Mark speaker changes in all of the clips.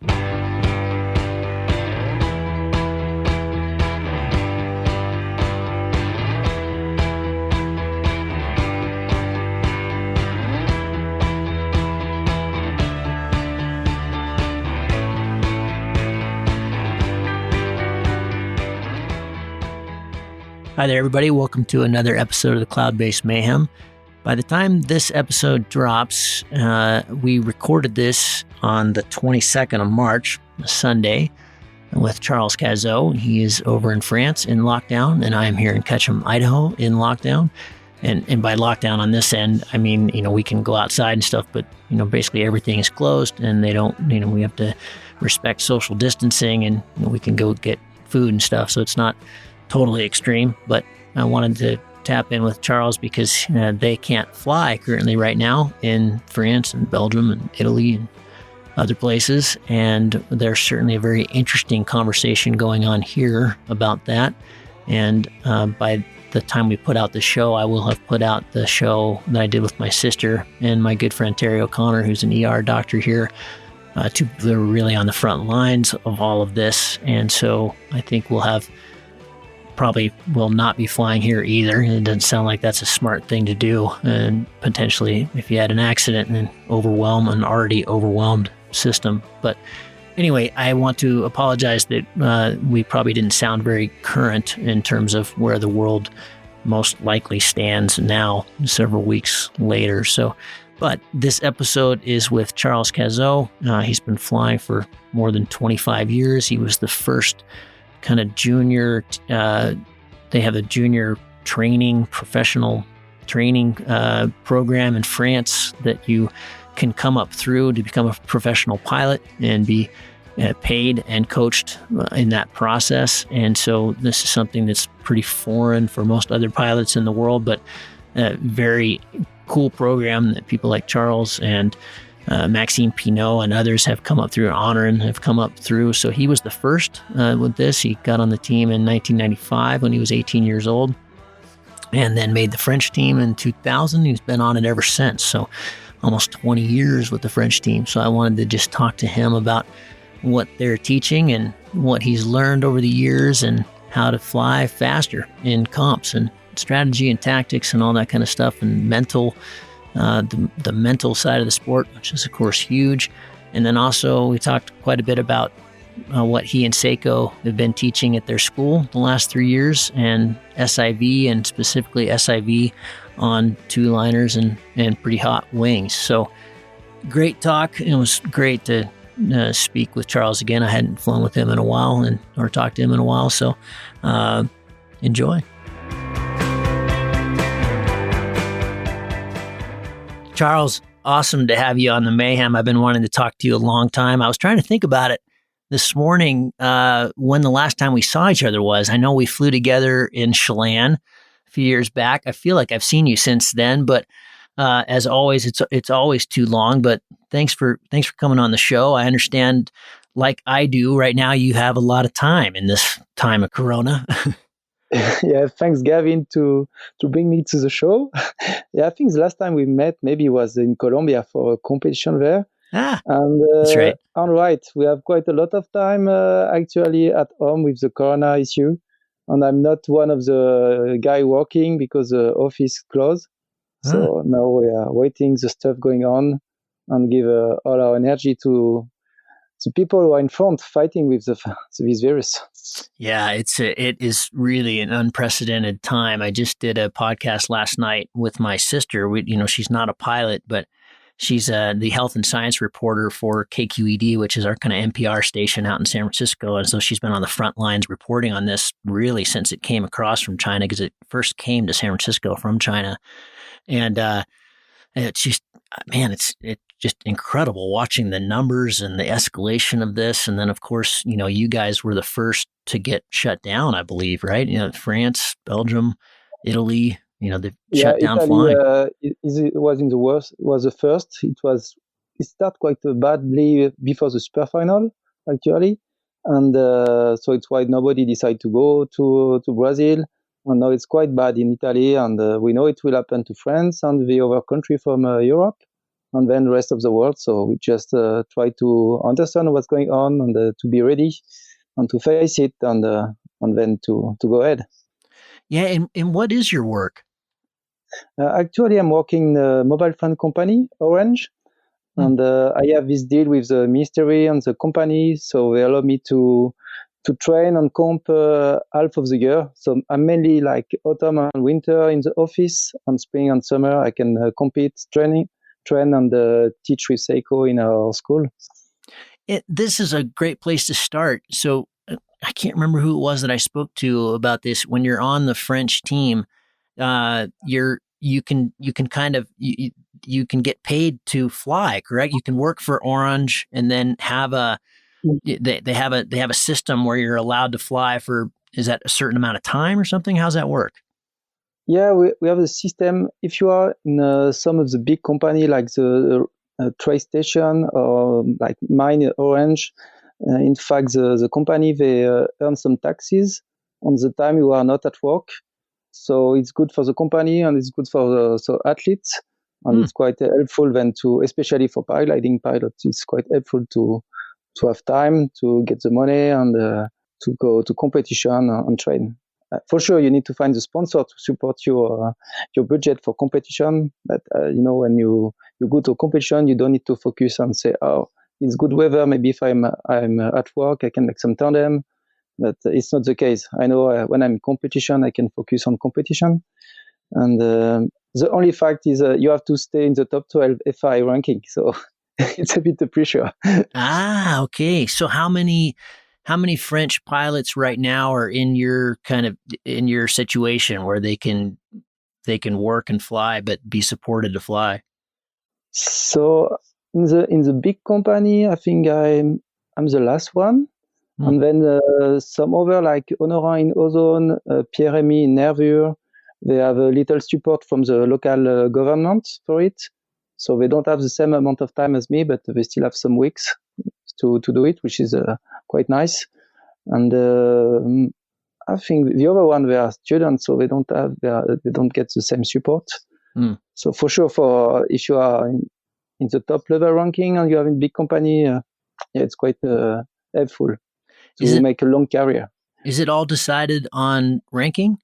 Speaker 1: Hi there, everybody. Welcome to another episode of the Cloud-Based Mayhem. By the time this episode drops, we recorded this on the 22nd of March, Sunday, with Charles Cazaux. He is over in France in lockdown, and I am here in Ketchum, Idaho in lockdown. And by lockdown on this end, I mean, we can go outside and stuff, but, basically everything is closed, and they don't, we have to respect social distancing, and we can go get food and stuff. So it's not totally extreme, but I wanted to tap in with Charles because they can't fly currently right now in France and Belgium and Italy and other places. And there's certainly a very interesting conversation going on here about that. And by the time we put out the show, I will have put out the show that I did with my sister and my good friend Terry O'Connor, who's an ER doctor here. Two people that are really on the front lines of all of this. And so I think probably will not be flying here either. It doesn't sound like that's a smart thing to do. And potentially, if you had an accident and overwhelm an already overwhelmed system. But anyway, I want to apologize that we probably didn't sound very current in terms of where the world most likely stands now, several weeks later. But this episode is with Charles Cazeaux. He's been flying for more than 25 years. He was the first kind of junior, they have a junior professional training program in France that you can come up through to become a professional pilot and be paid and coached in that process. And so this is something that's pretty foreign for most other pilots in the world, but a very cool program that people like Charles and Maxime Pinot and others have come up through, Honor and have come up through. So he was the first with this. He got on the team in 1995 when he was 18 years old, and then made the French team in 2000. He's been on it ever since. So almost 20 years with the French team. So I wanted to just talk to him about what they're teaching and what he's learned over the years and how to fly faster in comps and strategy and tactics and all that kind of stuff, and the mental side of the sport, which is of course huge. And then also we talked quite a bit about what he and Seiko have been teaching at their school the last 3 years, and SIV, and specifically SIV on two-liners and pretty hot wings. So great talk. It was great to speak with Charles again. I hadn't flown with him in a while or talked to him in a while. So enjoy. Charles, awesome to have you on the Mayhem. I've been wanting to talk to you a long time. I was trying to think about it this morning when the last time we saw each other was. I know we flew together in Chelan a few years back. I feel like I've seen you since then, but as always, it's always too long. But thanks for coming on the show. I understand, like I do right now, you have a lot of time in this time of Corona.
Speaker 2: Yeah, thanks, Gavin, to bring me to the show. Yeah, I think the last time we met maybe was in Colombia for a competition there. And
Speaker 1: that's right.
Speaker 2: All right, we have quite a lot of time actually at home with the Corona issue, and I'm not one of the guy working because the office closed. So now we are waiting the stuff going on and give all our energy to the people who are in front fighting with this virus.
Speaker 1: Yeah, it is really an unprecedented time. I just did a podcast last night with my sister. She's not a pilot, but she's the health and science reporter for KQED, which is our kind of NPR station out in San Francisco. And so she's been on the front lines reporting on this really since it came across from China, because it first came to San Francisco from China. And it's just, man, it's just incredible watching the numbers and the escalation of this. And then, of course, you guys were the first to get shut down, I believe, right? France, Belgium, Italy, they've shut down
Speaker 2: Italy,
Speaker 1: flying.
Speaker 2: It was in the worst. It was the first. It started quite badly before the Superfinal, actually. And so it's why nobody decided to go to Brazil. And now it's quite bad in Italy, and we know it will happen to France and the other country from Europe. and then the rest of the world. So we just try to understand what's going on and to be ready and to face it and then to go ahead.
Speaker 1: Yeah, and what is your work?
Speaker 2: Actually, I'm working in a mobile phone company, Orange, and I have this deal with the ministry and the company, so they allow me to train and comp half of the year. So I'm mainly like autumn and winter in the office, and spring and summer I can compete, train and teach with Seiko in our school.
Speaker 1: This is a great place to start. So I can't remember who it was that I spoke to about this. When you're on the French team, you can kind of you can get paid to fly, correct? You can work for Orange and then have they have a system where you're allowed to fly for, is that a certain amount of time or something? How's that work?
Speaker 2: Yeah, we have a system. If you are in some of the big company like the train station or like mine, Orange, in fact, the company, they earn some taxes on the time you are not at work. So it's good for the company and it's good for the athletes. And it's quite helpful then to, especially for paragliding pilots, it's quite helpful to have time to get the money and to go to competition and train. For sure, you need to find a sponsor to support your budget for competition. But when you go to a competition, you don't need to focus and say, "Oh, it's good weather. Maybe if I'm at work, I can make some tandem." But it's not the case. I know when I'm in competition, I can focus on competition. And the only fact is you have to stay in the top 12 FI ranking. So it's a bit of pressure.
Speaker 1: Okay. So how many French pilots right now are in your situation where they can work and fly but be supported to fly?
Speaker 2: So in the big company, I think I'm the last one. And then some other like Honorat in Ozone, Pierre-Remy in Nervure, they have a little support from the local government for it. So they don't have the same amount of time as me, but they still have some weeks to do it, which is quite nice. And I think the other one, they are students, so they don't get the same support. So for sure, for if you are in the top level ranking and you are in big company, it's quite helpful to make a long career.
Speaker 1: Is it all decided on ranking?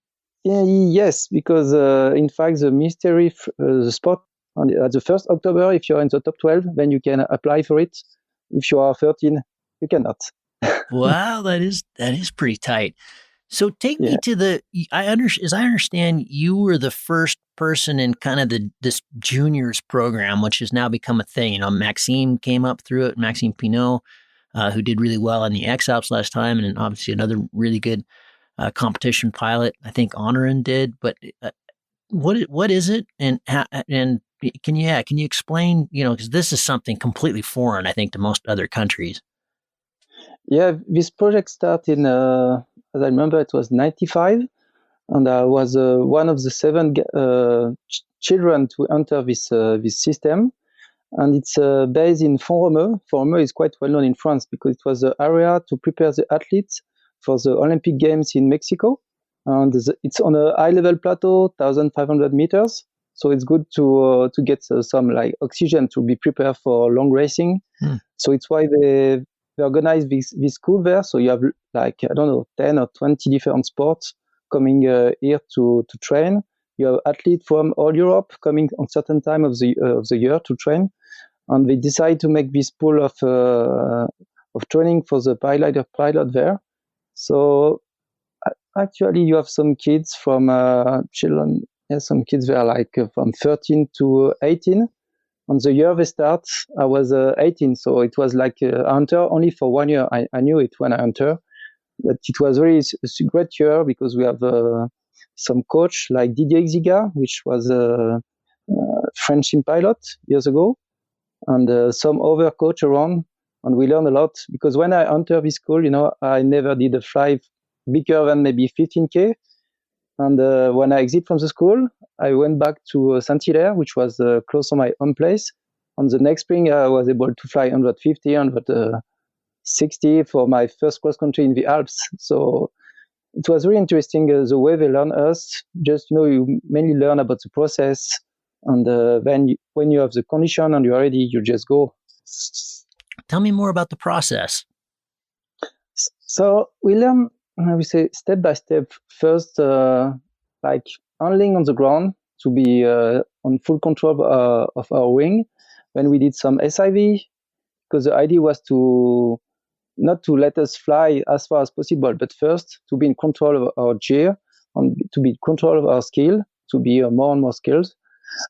Speaker 2: Yeah, yes, because in fact the mystery, the spot at the 1st October, if you're in the top 12, then you can apply for it. If you are 13, you cannot.
Speaker 1: Wow, that is pretty tight. So take me to as I understand, you were the first person in kind of this juniors program, which has now become a thing. Maxime came up through it, Maxime Pinot, who did really well in the X Alps last time, and then obviously another really good competition pilot. I think Honorin did. But what is it, and can you explain? Because this is something completely foreign, I think, to most other countries.
Speaker 2: Yeah, this project started in, as I remember, it was 95, and I was one of the 7 children to enter this system. And it's based in Font-Romeu. Font-Romeu is quite well known in France because it was the area to prepare the athletes for the Olympic Games in Mexico. And it's on a high-level plateau, 1,500 meters. So it's good to get some like oxygen to be prepared for long racing. So it's why they organize this school there. So you have like, I don't know, 10 or 20 different sports coming here to train. You have athletes from all Europe coming on certain time of the year to train. And they decide to make this pool of training for the pilot there. So actually, you have some kids from children. Some kids there like from 13 to 18. On the year they start, I was 18, so it was like I entered only for 1 year. I knew it when I entered, but it was really a great year because we have some coach like Didier Xiga, which was a French team pilot years ago, and some other coach around, and we learned a lot because when I entered this school, I never did a fly bigger than maybe 15K. And when I exit from the school, I went back to Saint-Hilaire, which was close to my home place. On the next spring, I was able to fly 150, 160 for my first cross country in the Alps. So it was really interesting the way they learn us. Just, you mainly learn about the process And then when you have the condition and you're ready, you just go.
Speaker 1: Tell me more about the process.
Speaker 2: So we learn, I would say, step by step. First, like handling on the ground to be on full control of our wing. Then we did some SIV, because the idea was to not to let us fly as far as possible, but first to be in control of our gear and to be in control of our skill, to be more and more skilled.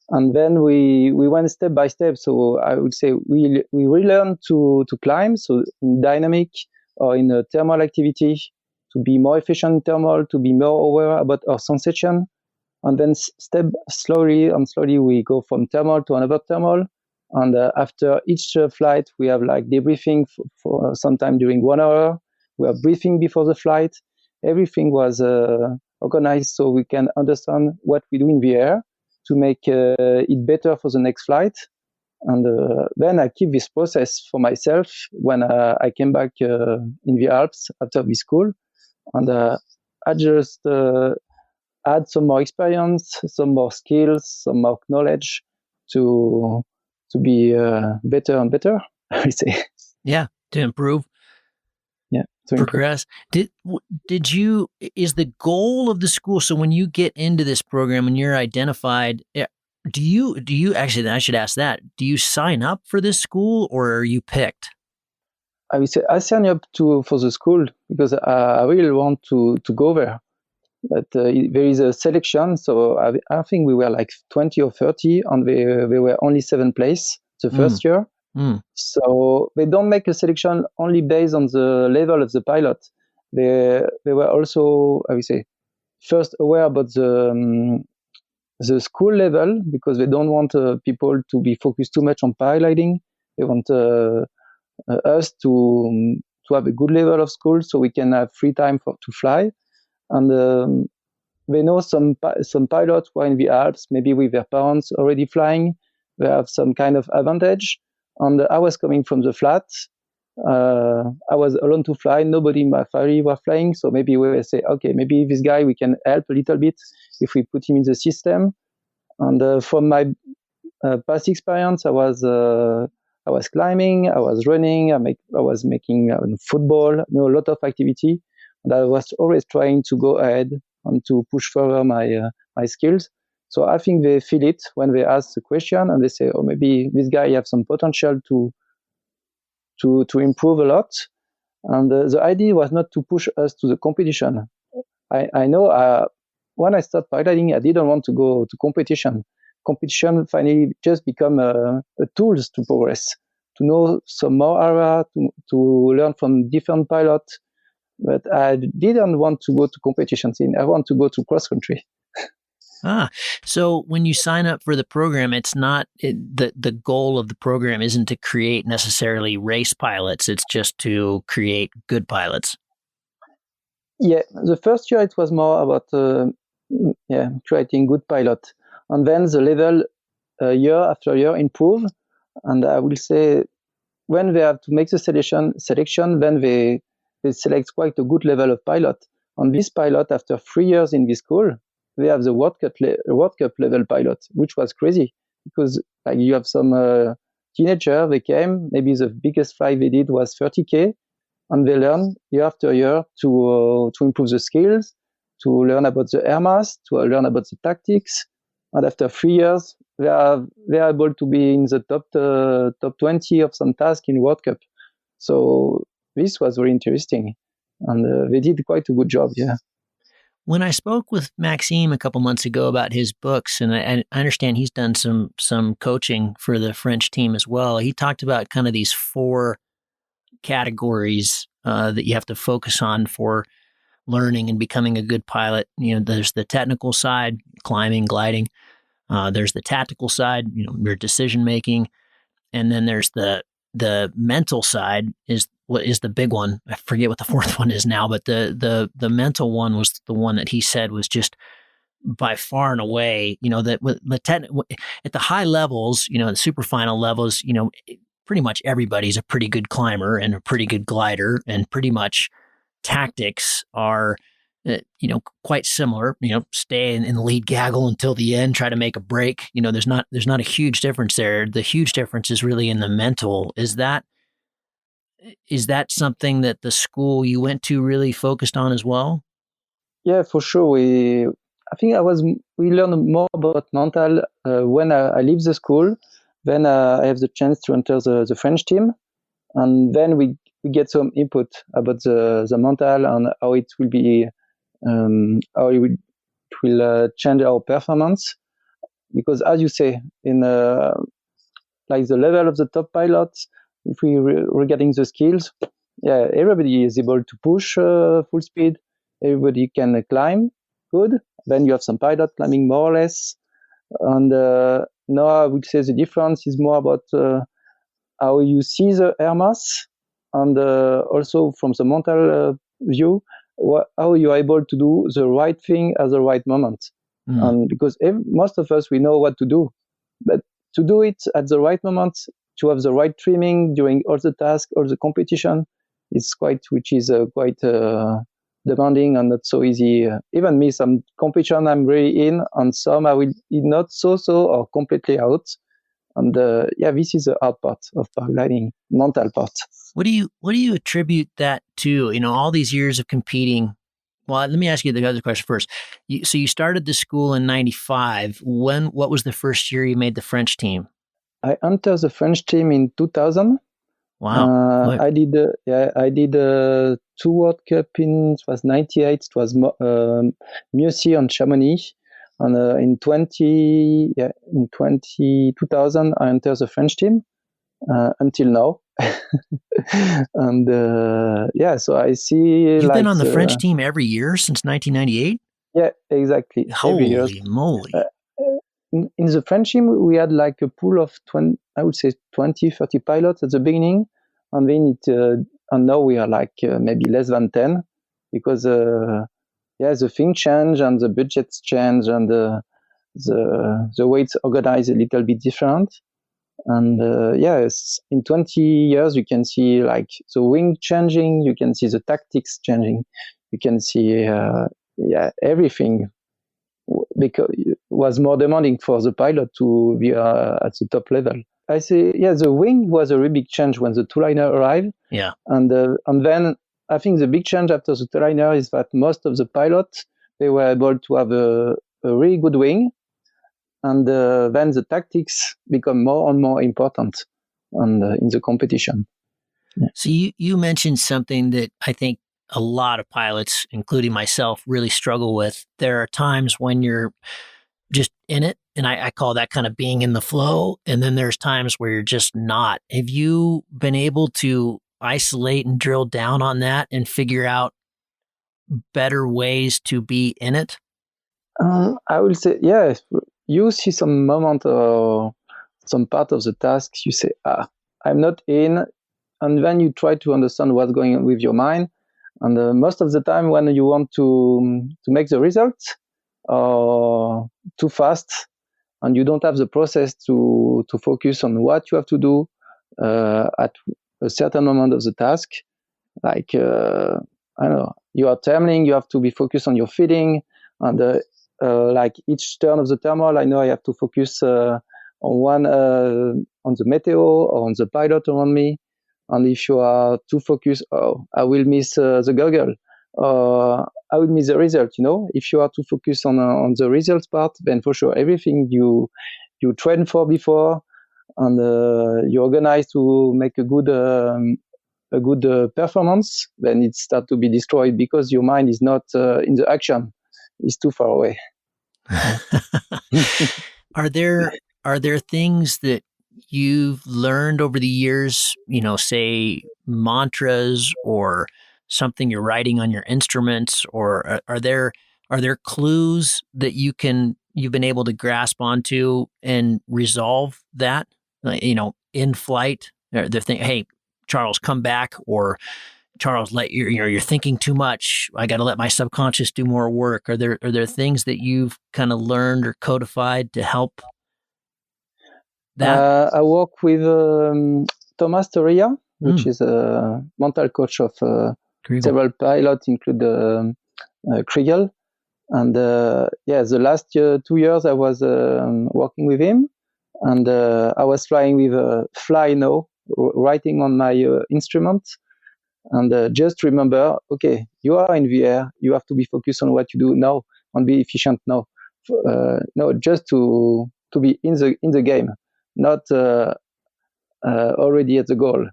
Speaker 2: And then we went step by step. So I would say we relearned to climb. So in dynamic or in a thermal activity, to be more efficient in thermal, to be more aware about our sensation. And then slowly we go from thermal to another thermal. And after each flight, we have like debriefing for sometime during 1 hour. We have briefing before the flight. Everything was organized so we can understand what we do in the air to make it better for the next flight. And then I keep this process for myself when I came back in the Alps after this school. And I just add some more experience, some more skills, some more knowledge to be better and better, I would say.
Speaker 1: Yeah, to improve.
Speaker 2: Yeah, to
Speaker 1: progress. Did you, is the goal of the school, so when you get into this program and you're identified, do you actually, I should ask that, do you sign up for this school or are you picked?
Speaker 2: I would say I signed up for the school because I really want to go there. But there is a selection, so I think we were like 20 or 30, and there were only 7 places the first year. So they don't make a selection only based on the level of the pilot. They were also, I would say, first aware about the school level, because they don't want people to be focused too much on paragliding. They want us to have a good level of school so we can have free time to fly. And they know some pilots who are in the Alps, maybe with their parents already flying. They have some kind of advantage. And I was coming from the flat. I was alone to fly. Nobody in my family were flying. So maybe we will say, okay, maybe this guy, we can help a little bit if we put him in the system. And from my past experience, I was climbing, I was running, I was making football, a lot of activity. And I was always trying to go ahead and to push further my skills. So I think they feel it when they ask the question and they say, oh, maybe this guy have some potential to improve a lot. And the idea was not to push us to the competition. I know when I started paragliding, I didn't want to go to competition. Competition finally just become a tools to progress, to know some more area, to learn from different pilots. But I didn't want to go to competition scene. I want to go to cross country.
Speaker 1: So when you sign up for the program, it's not the goal of the program isn't to create necessarily race pilots. It's just to create good pilots.
Speaker 2: Yeah, the first year it was more about creating good pilot, and then the level year after year improve. And I will say when they have to make the selection, then they select quite a good level of pilot. On this pilot, after 3 years in this school, they have the World Cup level pilot, which was crazy because like you have some teenager, they came, maybe the biggest flight they did was 30K, and they learn year after year to improve the skills, to learn about the air mass, to learn about the tactics. And after 3 years, they are able to be in the top 20 of some task in World Cup. So this was very interesting, and they did quite a good job. Yeah.
Speaker 1: When I spoke with Maxime a couple months ago about his books, and I understand he's done some coaching for the French team as well, he talked about kind of these 4 categories that you have to focus on for learning and becoming a good pilot. There's the technical side, climbing, gliding. There's the tactical side, your decision making, and then there's the mental side is what is the big one. I forget what the 4th one is now, but the mental one was the one that he said was just by far and away, that at the high levels, the superfinal levels, pretty much everybody's a pretty good climber and a pretty good glider, and pretty much tactics are quite similar. Stay in the lead gaggle until the end, try to make a break. There's not a huge difference there. The huge difference is really in the mental. Is that something that the school you went to really focused on as well?
Speaker 2: Yeah, for sure. I think we learned more about mental when I leave the school. Then I have the chance to enter the French team, and then we get some input about the mental and how it will be, how it will change our performance. Because as you say, in like the level of the top pilots, if we regarding the skills, yeah, everybody is able to push full speed. Everybody can climb good. Then you have some pilot climbing more or less. And now I would say the difference is more about how you see the air mass, and also from the mental view, how you are able to do the right thing at the right moment. And because most of us, we know what to do, but to do it at the right moment, to have the right trimming during all the tasks, all the competition, which is quite demanding and not so easy. Even me, some competition I'm really in, and some I will be not so or completely out. And this is the hard part of paragliding, mental part.
Speaker 1: What do you attribute that to? All these years of competing. Well, let me ask you the other question first. So you started the school in '95. What was the first year you made the French team?
Speaker 2: I entered the French team in 2000.
Speaker 1: Wow.
Speaker 2: I did two World Cup it was 98. It was Mussy and Chamonix. And in 2000, I entered the French team until now. And so I see.
Speaker 1: You've been on the French team every year since 1998?
Speaker 2: Yeah, exactly.
Speaker 1: Holy moly.
Speaker 2: In the French team, we had like a pool of 20, I would say 20, 30 pilots at the beginning. And then and now we are like maybe less than 10, because the thing change and the budgets change, and the way it's organized a little bit different. And in 20 years, you can see like the wing changing, you can see the tactics changing, you can see everything, because it was more demanding for the pilot to be at the top level. I say, the wing was a really big change when the two-liner arrived.
Speaker 1: Yeah.
Speaker 2: And then I think the big change after the two-liner is that most of the pilots, they were able to have a really good wing. And then the tactics become more and more important in the competition.
Speaker 1: Yeah. So you mentioned something that I think a lot of pilots, including myself, really struggle with. There are times when you're just in it, and I call that kind of being in the flow. And then there's times where you're just not. Have you been able to isolate and drill down on that and figure out better ways to be in it?
Speaker 2: I will say, yes. You see some moment or some part of the task, you say, I'm not in. And then you try to understand what's going on with your mind. And most of the time when you want to make the results too fast, and you don't have the process to focus on what you have to do at a certain moment of the task, like, I don't know, you are turning, you have to be focused on your feeding, and like each turn of the thermal, I know I have to focus on one, on the meteo or on the pilot around me. And if you are too focused, I will miss the goggle, I will miss the result. If you are too focused on the results part, then for sure everything you trained for before, and you organize to make a good performance, then it starts to be destroyed because your mind is not in the action; it's too far away.
Speaker 1: Are there things that you've learned over the years, say mantras or something you're writing on your instruments, or are there clues that you've been able to grasp onto and resolve that, in flight? The thing, hey, Charles, come back, or Charles, you're thinking too much. I got to let my subconscious do more work. Are there things that you've kind of learned or codified to help that?
Speaker 2: I work with Thomas Toria, which is a mental coach of several pilots, include Kriegel. And the last 2 years I was working with him, and I was flying with Fly Now, writing on my instrument. And just remember, okay, you are in the air, you have to be focused on what you do now and be efficient now. No, just to be in the game, not already at the goal.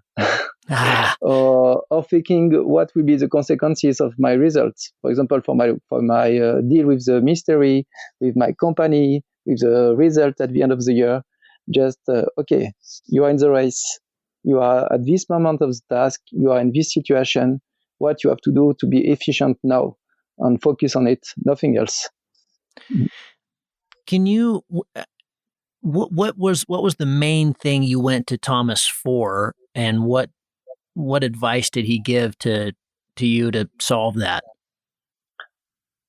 Speaker 2: Or thinking what will be the consequences of my results. For example, for my deal with the mystery, with my company, with the result at the end of the year. Just okay, you are in the race. You are at this moment of the task. You are in this situation. What you have to do to be efficient now, and focus on it. Nothing else.
Speaker 1: Can you? What was the main thing you went to Thomas for, and what advice did he give to you to solve that?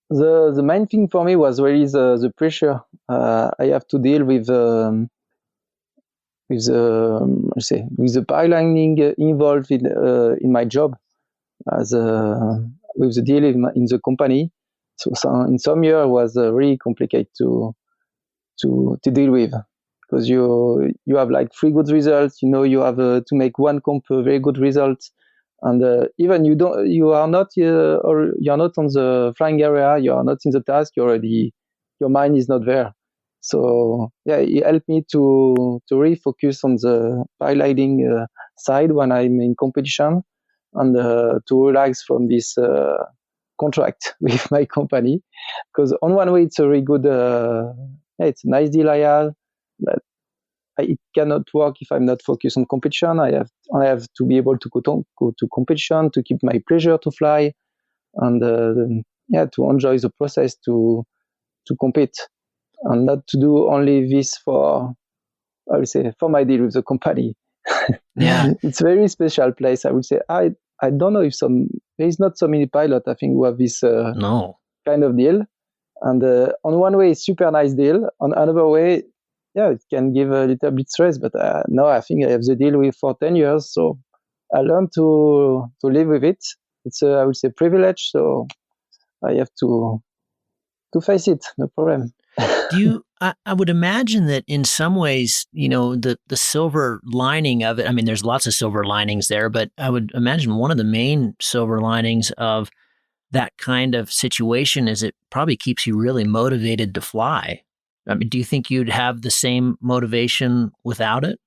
Speaker 2: The main thing for me was really the pressure I have to deal with the pipelining involved in my job, as with the deal in the company. So in some year was really complicated to deal with, because you have like 3 good results. You have to make one comp a very good result, and even you are not or you are not on the flying area, you are not in the task, your mind is not there. So yeah, it helped me to refocus on the piloting side when I'm in competition, and to relax from this contract with my company, because on one way it's a very good it's a nice deal I have, but it cannot work if I'm not focused on competition. I have to be able to go to competition, to keep my pleasure to fly, and to enjoy the process to compete, and not to do only this for, I would say, for my deal with the company.
Speaker 1: Yeah,
Speaker 2: it's a very special place. I would say I don't know if there is not so many pilots, I think, who have this
Speaker 1: no
Speaker 2: kind of deal. And on one way, it's super nice deal. On another way, yeah, it can give a little bit stress. But no, I think I have the deal with for 10 years, so I learned to live with it. It's I would say privilege, so I have to face it. No problem.
Speaker 1: Do you? I would imagine that in some ways, the silver lining of it. I mean, there's lots of silver linings there, but I would imagine one of the main silver linings of that kind of situation is it probably keeps you really motivated to fly. I mean, do you think you'd have the same motivation without it?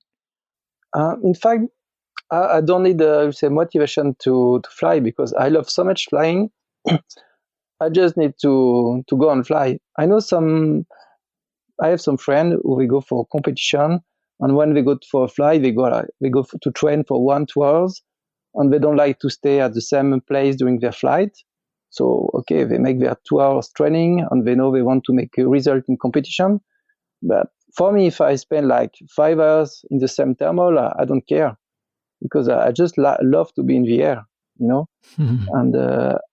Speaker 2: In fact, I don't need say motivation to fly, because I love so much flying. I just need to go and fly. I have some friends who we go for competition, and when they go for a fly, they go to train for 1-2 hours, and they don't like to stay at the same place during their flight. So okay, they make their 2 hours training, and they know they want to make a result in competition. But for me, if I spend like 5 hours in the same thermal, I don't care, because I just love to be in the air, And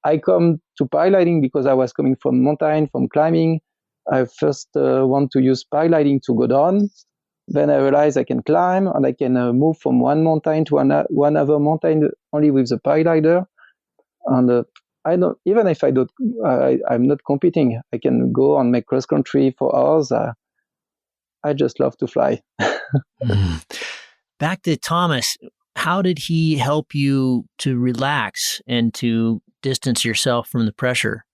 Speaker 2: I come to piloting because I was coming from mountain, from climbing. I first want to use piloting to go down. Then I realized I can climb, and I can move from one mountain to one other mountain only with the piloter. And I don't, even if I'm not competing, I can go and make cross country for hours. I just love to fly.
Speaker 1: Back to Thomas, how did he help you to relax and to distance yourself from the pressure?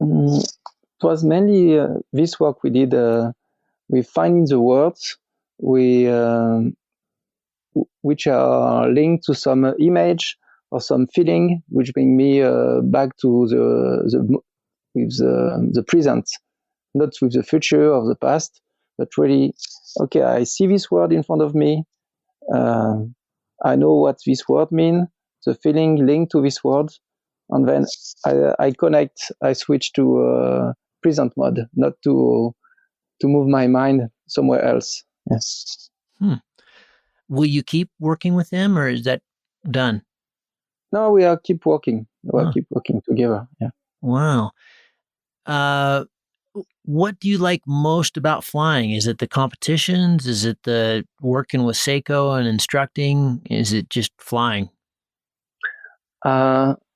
Speaker 2: It was mainly this work we did with finding the words which are linked to some image or some feeling, which bring me back to the present, not with the future or the past, but really, okay, I see this word in front of me. I know what this word means, the feeling linked to this word, and then I connect, I switch to present mode, not to move my mind somewhere else. Yes.
Speaker 1: Will you keep working with him, or is that done?
Speaker 2: No, we are keep working. Keep working together. Yeah.
Speaker 1: Wow. What do you like most about flying? Is it the competitions? Is it the working with Seiko and instructing? Is it just flying?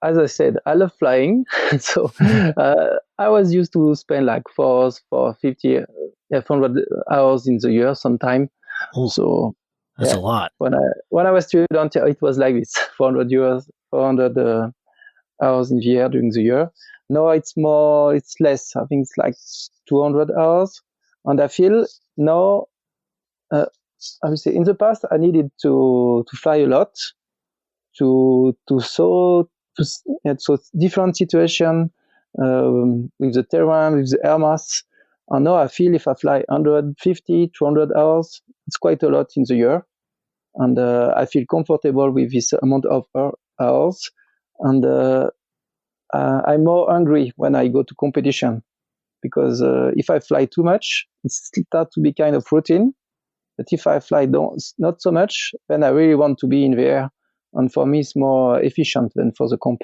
Speaker 2: as I said, I love flying. So I was used to spend like 450, 400 hours in the year sometime.
Speaker 1: Oh,
Speaker 2: so
Speaker 1: that's a lot.
Speaker 2: when I was student, it was like this, 400 hours in the year during the year. Now it's less. I think it's like 200 hours. And I feel now, I would say in the past, I needed to fly a lot so different situation with the terrain, with the air mass. And now I feel if I fly 150, 200 hours, it's quite a lot in the year. And I feel comfortable with this amount of hours. And I'm more hungry when I go to competition because if I fly too much, it starts to be kind of routine. But if I fly not so much, then I really want to be in the air. And for me, it's more efficient than for the comp.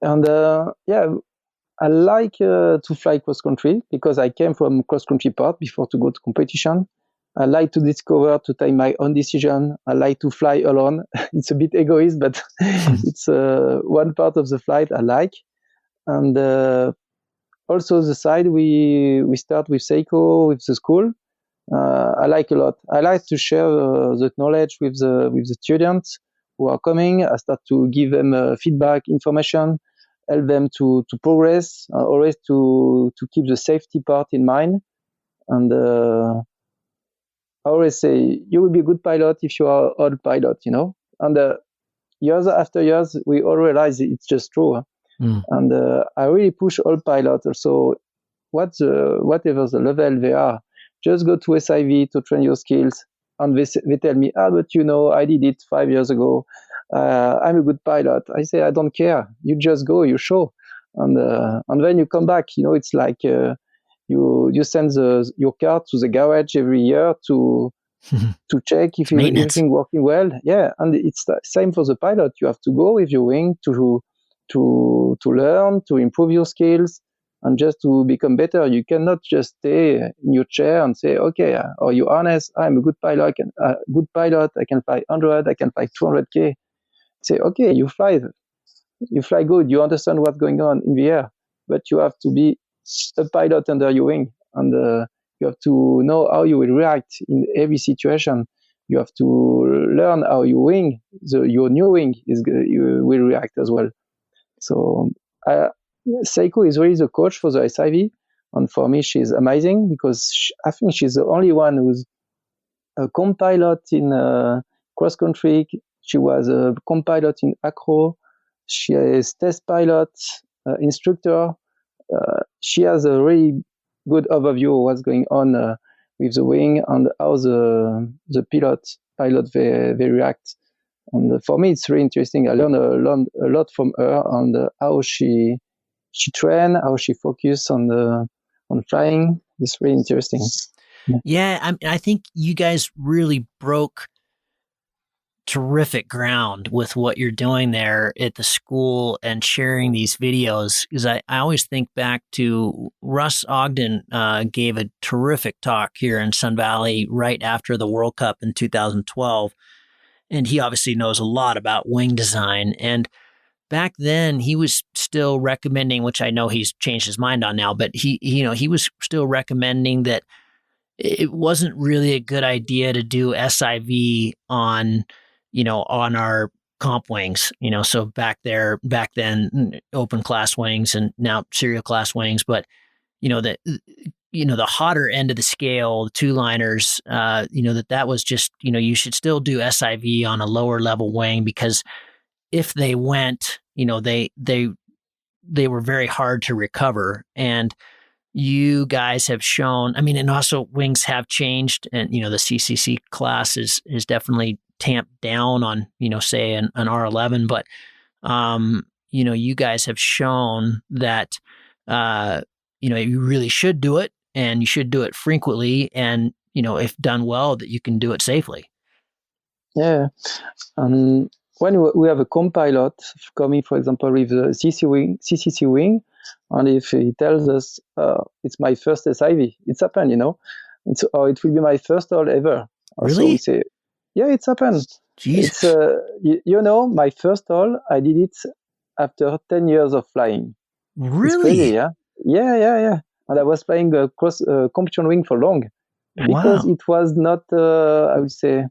Speaker 2: And I like to fly cross country because I came from cross country part before to go to competition. I like to discover, to take my own decision. I like to fly alone. It's a bit egoist, but it's one part of the flight I like. And also the side we start with Seiko, with the school. I like a lot. I like to share the knowledge with the students who are coming. I start to give them feedback, information, help them to progress, always to keep the safety part in mind. And I always say you will be a good pilot if you are old pilot, you know. And years after years, we all realize it's just true. And I really push all pilots also. Whatever the level they are, just go to SIV to train your skills. And they tell me, but you know, I did it 5 years ago. I'm a good pilot. I say, I don't care. You just go, you show. And then you come back. You know, it's like you send your car to the garage every year to check if everything working well. Yeah, and it's the same for the pilot. You have to go with your wing to learn, to improve your skills, and just to become better. You cannot just stay in your chair and say, okay, or you're honest, I'm a good pilot. I can fly 100, I can fly 200K. Say, okay, you fly good. You understand what's going on in the air, but you have to be a pilot under your wing, and you have to know how you will react in every situation. You have to learn how your wing, your new wing, you will react as well. So Seiko is really the coach for the SIV, and for me, she's amazing because I think she's the only one who's a co-pilot in cross country. She was a co-pilot in acro. She is test pilot, instructor. She has a really good overview of what's going on with the wing and how the pilot they react. And for me, it's really interesting. I learned a lot from her on how she train, how she focus on flying. It's really interesting.
Speaker 1: Yeah, I think you guys really broke terrific ground with what you're doing there at the school and sharing these videos, because I always think back to Russ Ogden gave a terrific talk here in Sun Valley right after the World Cup in 2012. And he obviously knows a lot about wing design. And back then he was still recommending, which I know he's changed his mind on now, but he was still recommending that it wasn't really a good idea to do SIV on our comp wings, so back then, open class wings and now serial class wings. But, the hotter end of the scale, the two liners, that was just, you should still do SIV on a lower level wing, because if they went, they were very hard to recover. And you guys have shown, and also wings have changed, and, the CCC class is definitely tamped down on, say an R11, but, you guys have shown that, you really should do it, and you should do it frequently, and, if done well, that you can do it safely.
Speaker 2: Yeah. When we have a co-pilot coming, for example, with the CCC wing, and if he tells us, it's my first SIV, it's happened, it will be my first all ever.
Speaker 1: Really?
Speaker 2: So we say, yeah, it's happened.
Speaker 1: Jesus.
Speaker 2: It's, my first all, I did it after 10 years of flying.
Speaker 1: Really?
Speaker 2: It's crazy, yeah? Yeah. And I was flying cross competition wing for long because it was not, I would say,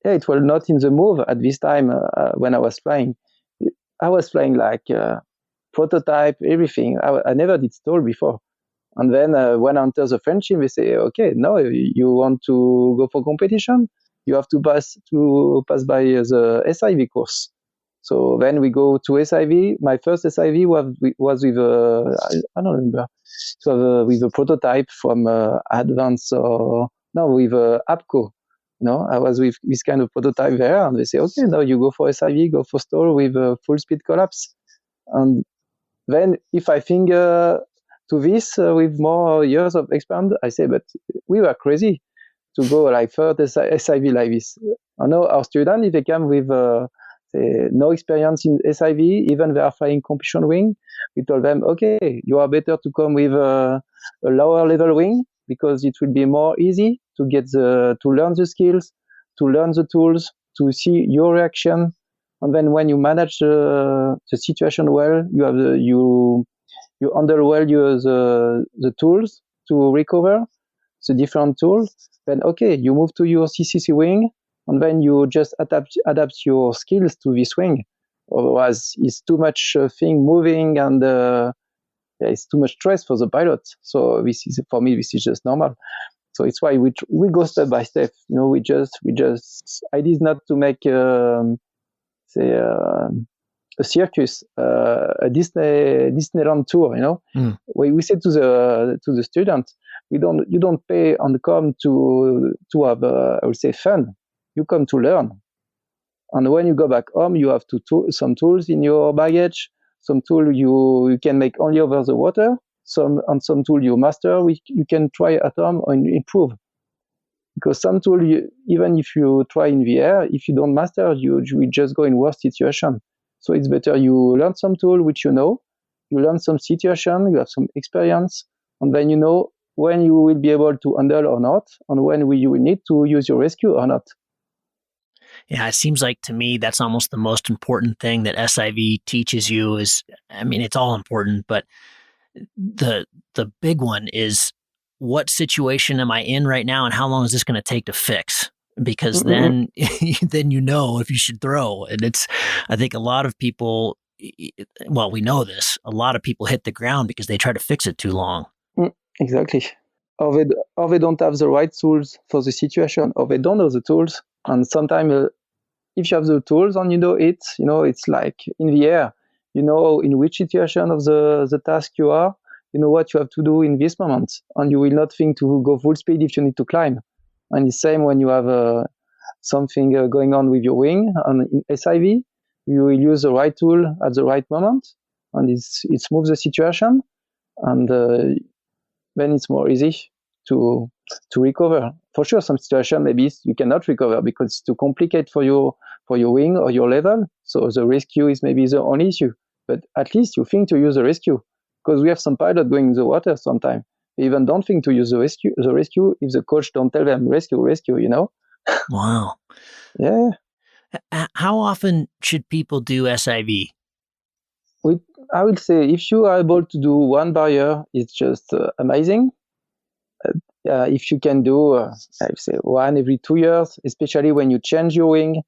Speaker 2: it was not in the move at this time when I was flying. I was flying like prototype, everything. I never did stall before. And then when I enter the French team, they say, okay, no, you want to go for competition? You have to pass by the SIV course. So then we go to SIV. My first SIV was with I don't remember. So with a prototype from Advance or no, with APCO. No, I was with this kind of prototype there, and they say, okay, now you go for SIV, go for stall with full speed collapse. And then if I think to this with more years of experience, I say, but we were crazy to go like third SIV like this. I know our students, if they come with no experience in SIV, even they are flying competition wing, we told them, okay, you are better to come with a lower level wing because it will be more easy to get to learn the skills, to learn the tools, to see your reaction. And then when you manage the situation well, you have you handle well the tools to recover, the different tools. Then okay, you move to your CCC wing, and then you just adapt your skills to this wing. Otherwise, it's too much thing moving, and it's too much stress for the pilot. So this is for me, this is just normal. So it's why we go step by step. You know, we just idea is not to make say a circus, a Disneyland tour. You know, we say to the students, you don't pay and come to have I would say fun. You come to learn. And when you go back home, you have some tools in your baggage. Some tool you can make only over the water. Some tool you master, you can try at home and improve. Because some tool, even if you try in the air, if you don't master, you will just go in worse situation. So it's better you learn some tool which you know, you learn some situation, you have some experience, and then you know when you will be able to handle or not, and when you will need to use your rescue or not.
Speaker 1: Yeah, it seems like to me that's almost the most important thing that SIV teaches you is, I mean, it's all important, but the big one is what situation am I in right now and how long is this going to take to fix? Because then you know if you should throw. And it's, I think a lot of people, well, we know this, a lot of people hit the ground because they try to fix it too long.
Speaker 2: Exactly. Or they don't have the right tools for the situation, or they don't know the tools. And sometimes if you have the tools and you know it, it's like in the air, you know in which situation of the task you are, you know what you have to do in this moment, and you will not think to go full speed if you need to climb. And the same when you have something going on with your wing, and in SIV, you will use the right tool at the right moment, and it smooths the situation, and then it's more easy to recover. For sure, some situation maybe you cannot recover because it's too complicated for your wing or your level. So the rescue is maybe the only issue. But at least you think to use the rescue, because we have some pilots going in the water sometimes. They even don't think to use the rescue if the coach don't tell them rescue.
Speaker 1: Wow.
Speaker 2: Yeah.
Speaker 1: How often should people do SIV?
Speaker 2: I would say if you are able to do one barrier, it's just amazing. If you can do, I would say one every 2 years, especially when you change your wing.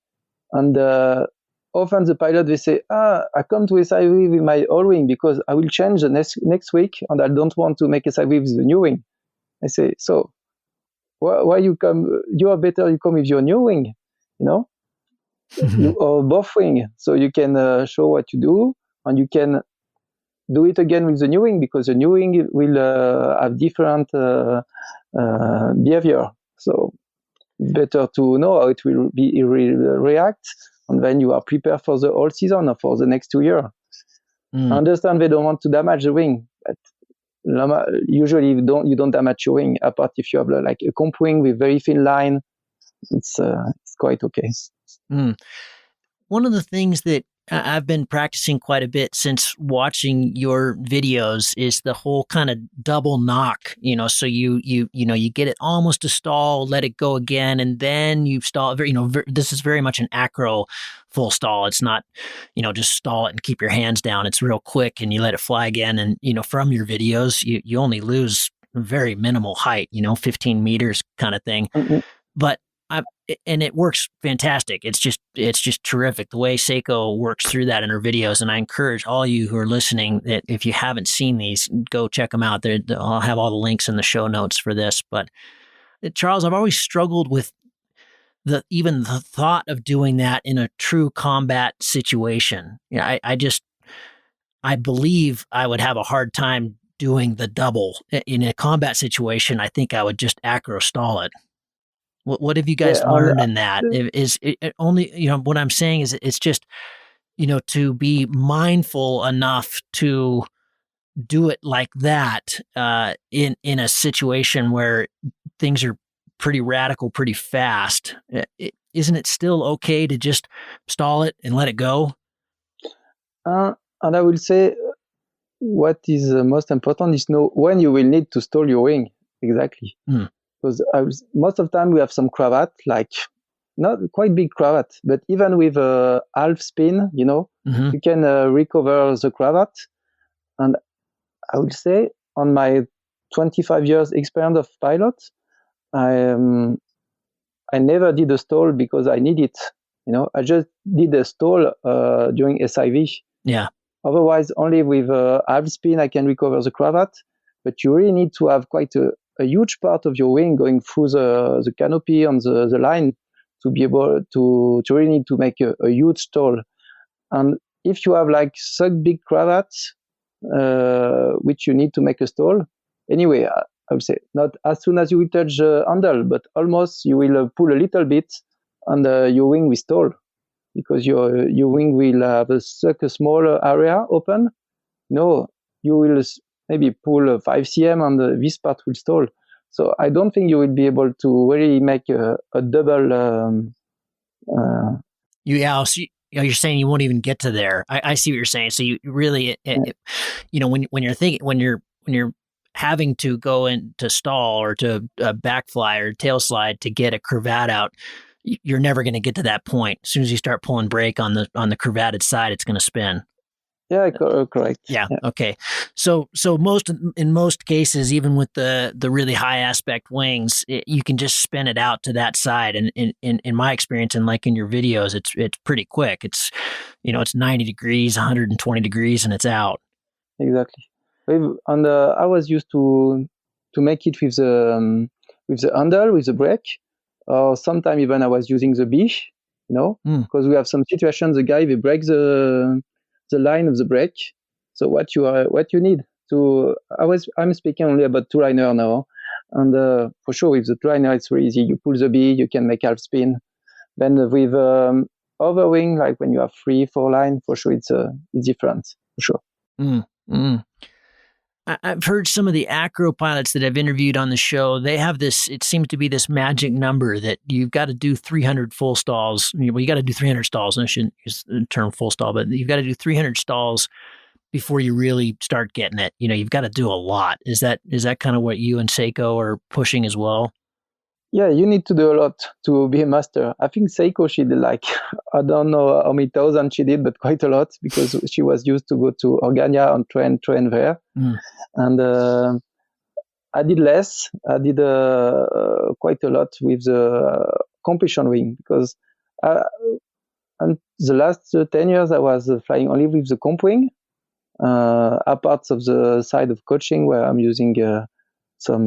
Speaker 2: And often the pilot, they say, I come to SIV with my old wing because I will change the next week and I don't want to make SIV with the new wing. I say, so why you come? You are better you come with your new wing, or both wing, so you can show what you do and you can do it again with the new wing because the new wing will have different behavior. So better to know how it will react, and then you are prepared for the whole season or for the next 2 years. I understand they don't want to damage the wing, but usually you don't damage your wing, apart if you have like a comp wing with very thin line. It's quite okay.
Speaker 1: One of the things that I've been practicing quite a bit since watching your videos is the whole kind of double knock, so you get it almost to stall, let it go again, and then you stall. This is very much an acro full stall. It's not, just stall it and keep your hands down. It's real quick and you let it fly again. And, from your videos, you only lose very minimal height, 15 meters kind of thing.
Speaker 2: Mm-hmm.
Speaker 1: But and it works fantastic. It's just terrific the way Seiko works through that in her videos. And I encourage all you who are listening that if you haven't seen these, go check them out. I'll have all the links in the show notes for this. But Charles, I've always struggled with even the thought of doing that in a true combat situation. I believe I would have a hard time doing the double in a combat situation. I think I would just acro stall it. What have you guys learned in that? Is it only, what I'm saying is it's just, to be mindful enough to do it like that in a situation where things are pretty radical, pretty fast. Isn't it still okay to just stall it and let it go?
Speaker 2: And I will say what is most important is know when you will need to stall your wing. Exactly. Because most of the time we have some cravat, like not quite big cravat, but even with a half spin,
Speaker 1: Mm-hmm.
Speaker 2: you can recover the cravat. And I would say on my 25 years experience of pilot, I never did a stall because I need it. I just did a stall during SIV.
Speaker 1: Yeah.
Speaker 2: Otherwise, only with half spin I can recover the cravat. But you really need to have quite a huge part of your wing going through the canopy on the line to be able to really need to make a huge stall. And if you have like such big cravats, which you need to make a stall, anyway, I would say not as soon as you will touch the handle, but almost you will pull a little bit and your wing will stall because your wing will have such a small area open. No, you will maybe pull 5 cm and this part will stall. So I don't think you will be able to really make a double.
Speaker 1: You're saying you won't even get to there. I see what you're saying. So you really, when you're thinking, when you're having to go into stall or to backfly or tail slide to get a cravat out, you're never going to get to that point. As soon as you start pulling brake on the cravated side, it's going to spin.
Speaker 2: Yeah, correct.
Speaker 1: Yeah. Okay. So in most cases, even with the really high aspect wings, you can just spin it out to that side. And in my experience, and like in your videos, it's pretty quick. It's it's 90 degrees, 120 degrees, and it's out.
Speaker 2: Exactly. And I was used to make it with the handle, with the brake, or sometimes even I was using the biche. Because we have some situations the guy will break the line of the brake. So what you need to I'm speaking only about two liner now, and for sure with the two liner it's very easy. You pull the B, you can make half spin. Then with overwing, like when you have 3-4 line, for sure it's different for sure.
Speaker 1: I've heard some of the acro pilots that I've interviewed on the show. They have this. It seems to be this magic number that you've got to do 300 full stalls. Well, you got to do 300 stalls. I shouldn't use the term full stall, but you've got to do 300 stalls before you really start getting it. You've got to do a lot. Is that kind of what you and Seiko are pushing as well?
Speaker 2: Yeah, you need to do a lot to be a master. I think Seiko, she did like, I don't know how many thousand she did, but quite a lot because she was used to go to Organia and train there. And I did less. I did quite a lot with the competition wing because and the last 10 years I was flying only with the comp wing, apart of the side of coaching where I'm using some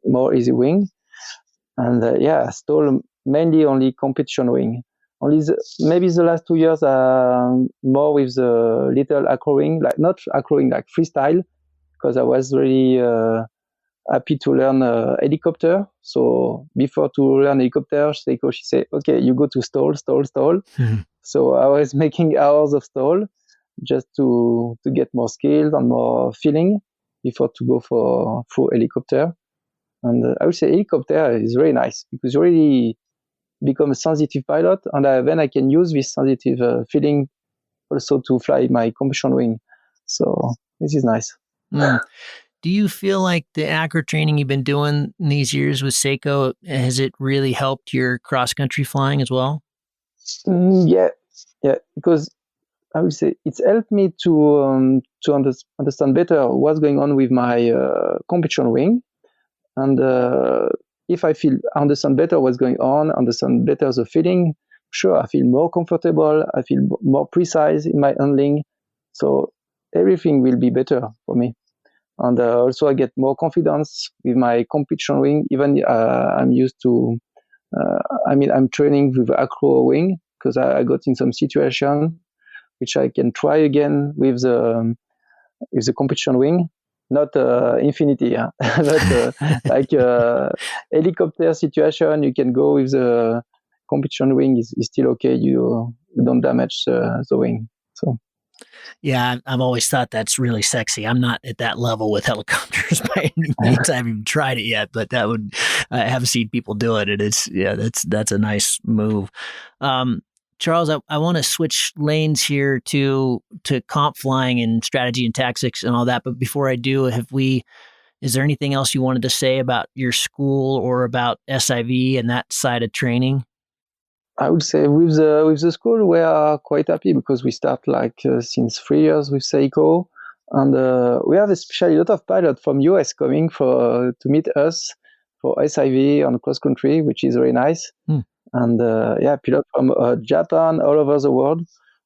Speaker 2: more easy wing. And stall mainly only competition wing. Only maybe the last 2 years more with the little acro wing, like not acro wing, like freestyle, because I was really happy to learn helicopter. So before to learn helicopter, Seiko, she said, okay, you go to stall. Mm-hmm. So I was making hours of stall just to get more skills and more feeling before to go for helicopter. And I would say helicopter is very nice because you really become a sensitive pilot, and then I can use this sensitive feeling also to fly my combustion wing. So this is nice.
Speaker 1: Do you feel like the acro training you've been doing these years with Seiko, has it really helped your cross country flying as well?
Speaker 2: Yeah, because I would say it's helped me to understand better what's going on with my competition wing, and if I feel understand better what's going on, understand better the feeling, sure, I feel more comfortable, I feel more precise in my handling, so everything will be better for me. And also I get more confidence with my competition wing. Even I'm used to, I'm training with acro wing because I got in some situation which I can try again with the competition wing, not infinity, yeah. But like helicopter situation, you can go with the competition wing is still okay. You don't damage the wing. So
Speaker 1: Yeah, I've always thought that's really sexy. I'm not at that level with helicopters by any means. I haven't even tried it yet, but that would I have seen people do it, and that's a nice move. Charles, I want to switch lanes here to comp flying and strategy and tactics and all that. But before I do, is there anything else you wanted to say about your school or about SIV and that side of training?
Speaker 2: I would say with the school we are quite happy because we start like since 3 years with Seiko, and we have especially a lot of pilots from US coming for to meet us for SIV on cross country, which is very nice. And pilots from Japan, all over the world.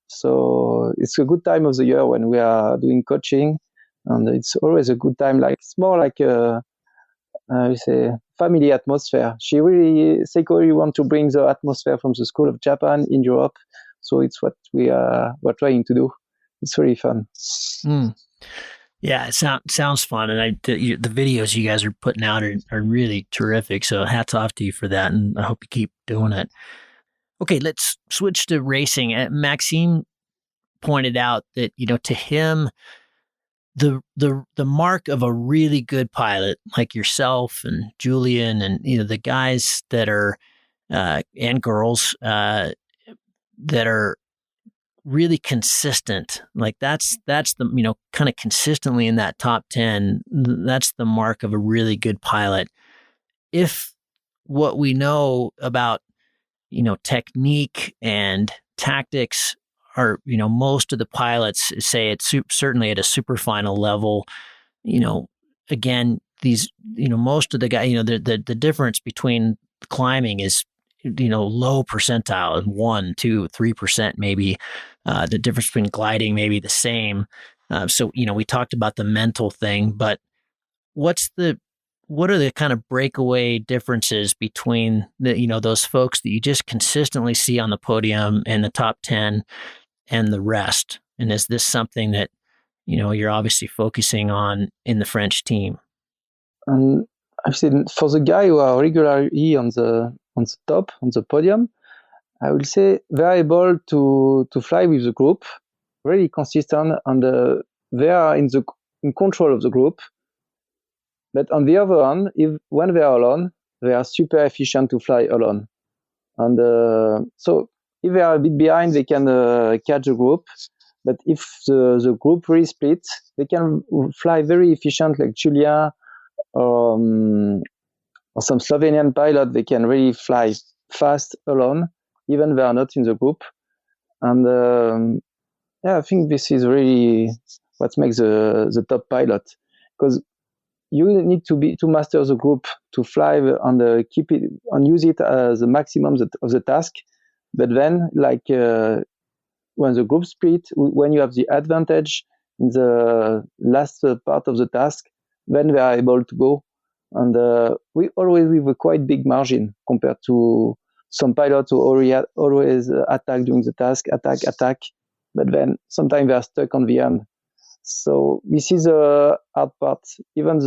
Speaker 2: So it's a good time of the year when we are doing coaching, and it's always a good time. Like it's more like we say family atmosphere. Seiko really want to bring the atmosphere from the School of Japan in Europe. So it's what we're trying to do. It's very fun.
Speaker 1: Yeah, it sounds fun, and the videos you guys are putting out are really terrific. So hats off to you for that, and I hope you keep doing it. Okay, let's switch to racing. Maxime pointed out that to him the mark of a really good pilot like yourself and Julian and the guys that are and girls that are really consistent, like that's the kind of consistently in that top 10, that's the mark of a really good pilot. If what we know about technique and tactics are, most of the pilots say it's certainly at a Superfinal level, again, these, most of the guys, the difference between climbing is, low percentile, 1, 2, 3% maybe. The difference between gliding may be the same. So, we talked about the mental thing, but what are the kind of breakaway differences between those folks that you just consistently see on the podium and the top 10 and the rest? And is this something that, you're obviously focusing on in the French team?
Speaker 2: I've seen for the guy who are regularly on the top, on the podium, I will say they're able to fly with the group, really consistent, and they are in control of the group. But on the other hand, when they are alone, they are super efficient to fly alone. And so if they are a bit behind, they can catch the group. But if the group really splits, they can fly very efficient, like Julia or some Slovenian pilot. They can really fly fast alone, even they are not in the group. And I think this is really what makes the top pilot, because you need to master the group to fly and keep it and use it as the maximum of the task. But then, like when the group split, when you have the advantage in the last part of the task, then they are able to go. And we always have a quite big margin compared to some pilots who always attack during the task, attack, but then sometimes they are stuck on the end. So this is a hard part. Even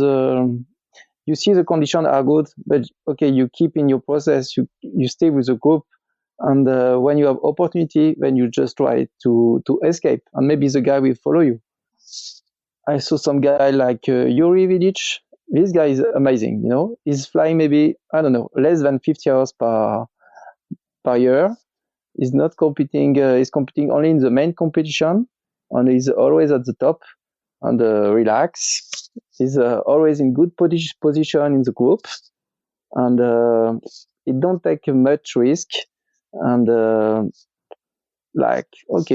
Speaker 2: you see the conditions are good, but okay, you keep in your process, you stay with the group, and when you have opportunity, then you just try to escape, and maybe the guy will follow you. I saw some guy like Yuri Vidic. This guy is amazing. He's flying maybe, I don't know, less than 50 hours per year. He's not competing. He's competing only in the main competition, and he's always at the top and relax. He's always in good position in the group, and he don't take much risk. And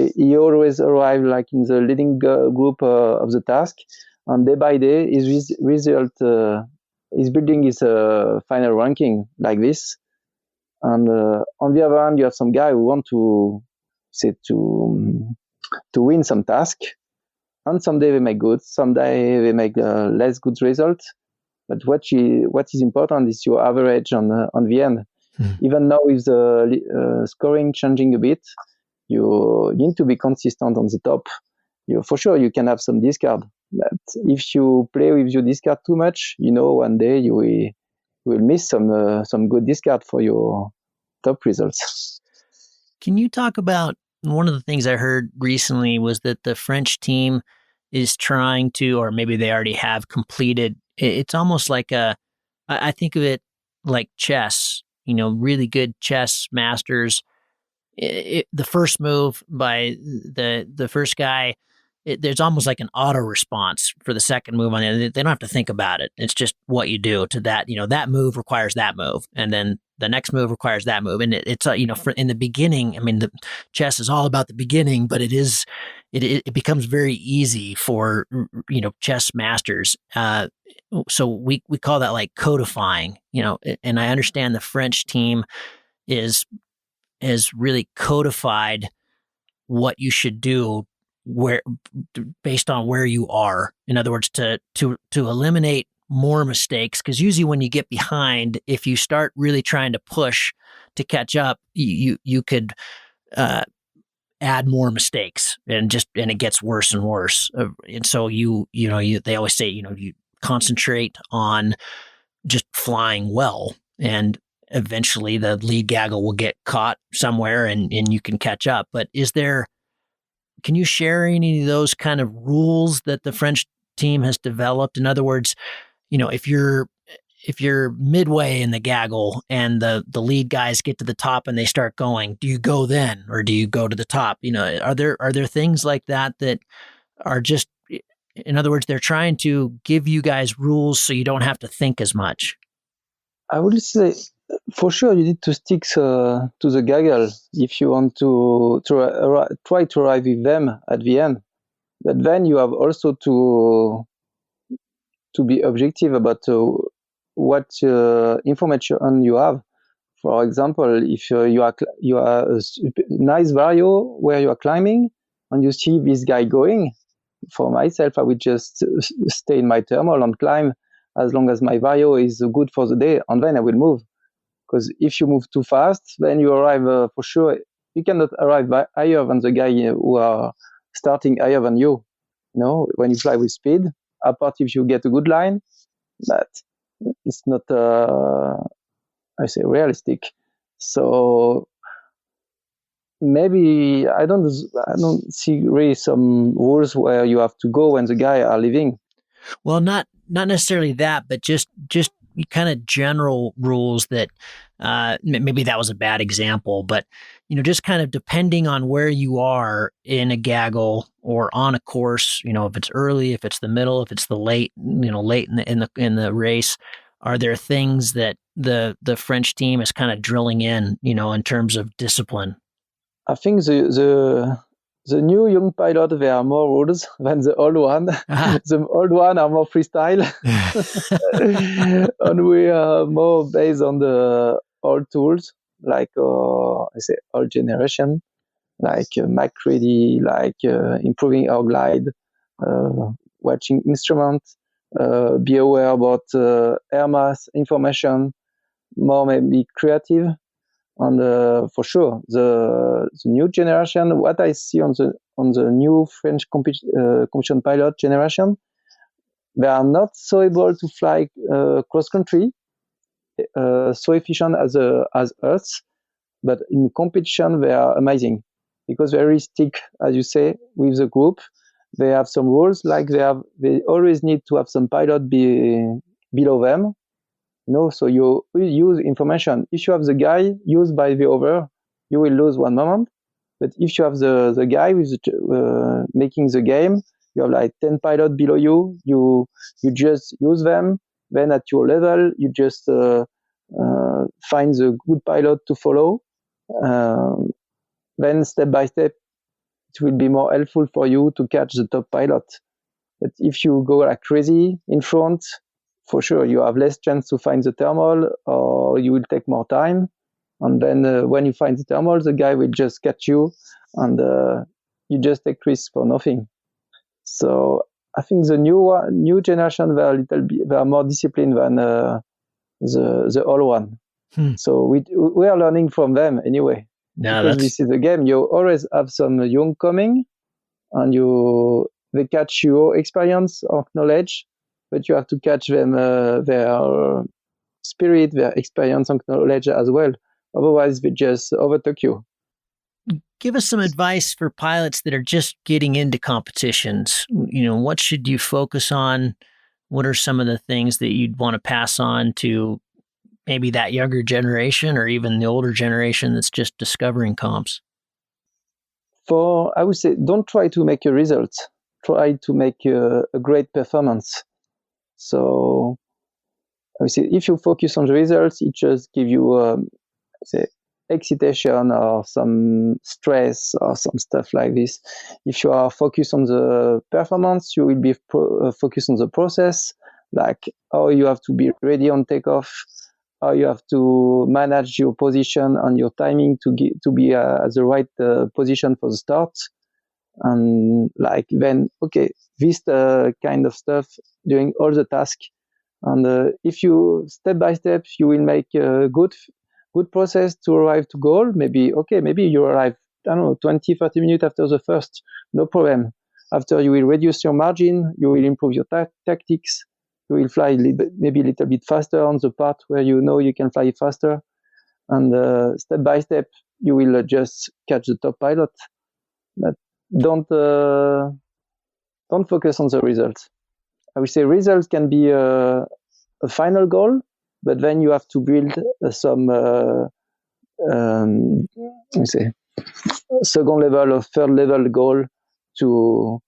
Speaker 2: he always arrive like in the leading group of the task, and day by day his result is building his final ranking like this. And on the other hand, you have some guy who want to say to win some task, and someday they make good, someday they make less good result. But what is important is your average on the end. Even now with the scoring changing a bit, you need to be consistent on the top. For sure you can have some discard, but if you play with your discard too much, one day you will miss some good discard for your top results.
Speaker 1: Can you talk about one of the things I heard recently was that the French team is trying to, or maybe they already have completed, it's almost like I think of it like chess, really good chess masters. The first move by the first guy, there's almost like an auto response for the second move on it. They don't have to think about it. It's just what you do to that. That move requires that move, and then the next move requires that move. And it's in the beginning. I mean, the chess is all about the beginning, but it becomes very easy for chess masters. So we call that like codifying. And I understand the French team has really codified what you should do based on where you are. In other words, to eliminate more mistakes, because usually when you get behind, if you start really trying to push to catch up, you could add more mistakes, and it gets worse and worse. And so they always say you concentrate on just flying well, and eventually the lead gaggle will get caught somewhere and you can catch up. But can you share any of those kind of rules that the French team has developed? In other words, if you're midway in the gaggle and the lead guys get to the top and they start going, do you go then, or do you go to the top? Are there things like that are just, in other words, they're trying to give you guys rules so you don't have to think as much?
Speaker 2: I would say, for sure, you need to stick to the gaggle if you want to try to arrive with them at the end. But then you have also to be objective about what information you have. For example, if you are a nice vario where you are climbing and you see this guy going, for myself, I would just stay in my thermal and climb as long as my vario is good for the day, and then I will move. Because if you move too fast, then you arrive for sure. You cannot arrive higher than the guy who are starting higher than you. When you fly with speed, apart if you get a good line, but it's not, realistic. So maybe I don't see really some rules where you have to go when the guy are leaving.
Speaker 1: Well, not necessarily that, but just kind of general rules that maybe that was a bad example, but just kind of depending on where you are in a gaggle or on a course, if it's early, if it's the middle, if it's the late, late in the race, are there things that the French team is kind of drilling in terms of discipline?
Speaker 2: I think the new young pilot, there are more rules than the old one. Uh-huh. The old one are more freestyle, and we are more based on the old tools, like old generation, like MacReady, like improving our glide, watching instruments, be aware about air mass information, more maybe creative. And for sure, the new generation, what I see on the new French competition pilot generation, they are not so able to fly cross country, so efficient as us, but in competition they are amazing because they really stick, as you say, with the group. They have some rules, like they always need to have some pilot below them. So you use information. If you have the guy used by the other, you will lose one moment. But if you have the guy with making the game, you have like 10 pilots below you. You just use them. Then at your level, you just find the good pilot to follow. Then step by step, it will be more helpful for you to catch the top pilot. But if you go like crazy in front, for sure you have less chance to find the thermal, or you will take more time. And then when you find the thermal, the guy will just catch you, and you just take risks for nothing. So I think the new generation they are more disciplined than the old one. So we are learning from them anyway.
Speaker 1: No,
Speaker 2: because this is a game. You always have some young coming, and they catch your experience or knowledge, but you have to catch them their spirit, their experience and knowledge as well. Otherwise, they just overtake you.
Speaker 1: Give us some advice for pilots that are just getting into competitions. What should you focus on? What are some of the things that you'd want to pass on to maybe that younger generation or even the older generation that's just discovering comps?
Speaker 2: I would say, don't try to make a result. Try to make a great performance. So I would say, if you focus on the results, it just gives you, excitation or some stress or some stuff like this. If you are focused on the performance, you will be focused on the process, like how you have to be ready on takeoff, how you have to manage your position and your timing to be at the right position for the start. And this kind of stuff doing all the tasks. And if you step by step, you will make a good process to arrive to goal. Maybe you arrive, 20-30 minutes after the first, no problem. After, you will reduce your margin, you will improve your tactics, you will fly maybe a little bit faster on the part where you can fly faster, and step by step you will just catch the top pilot. But don't focus on the results. I would say results can be a final goal, but then you have to build some second level or third level goal to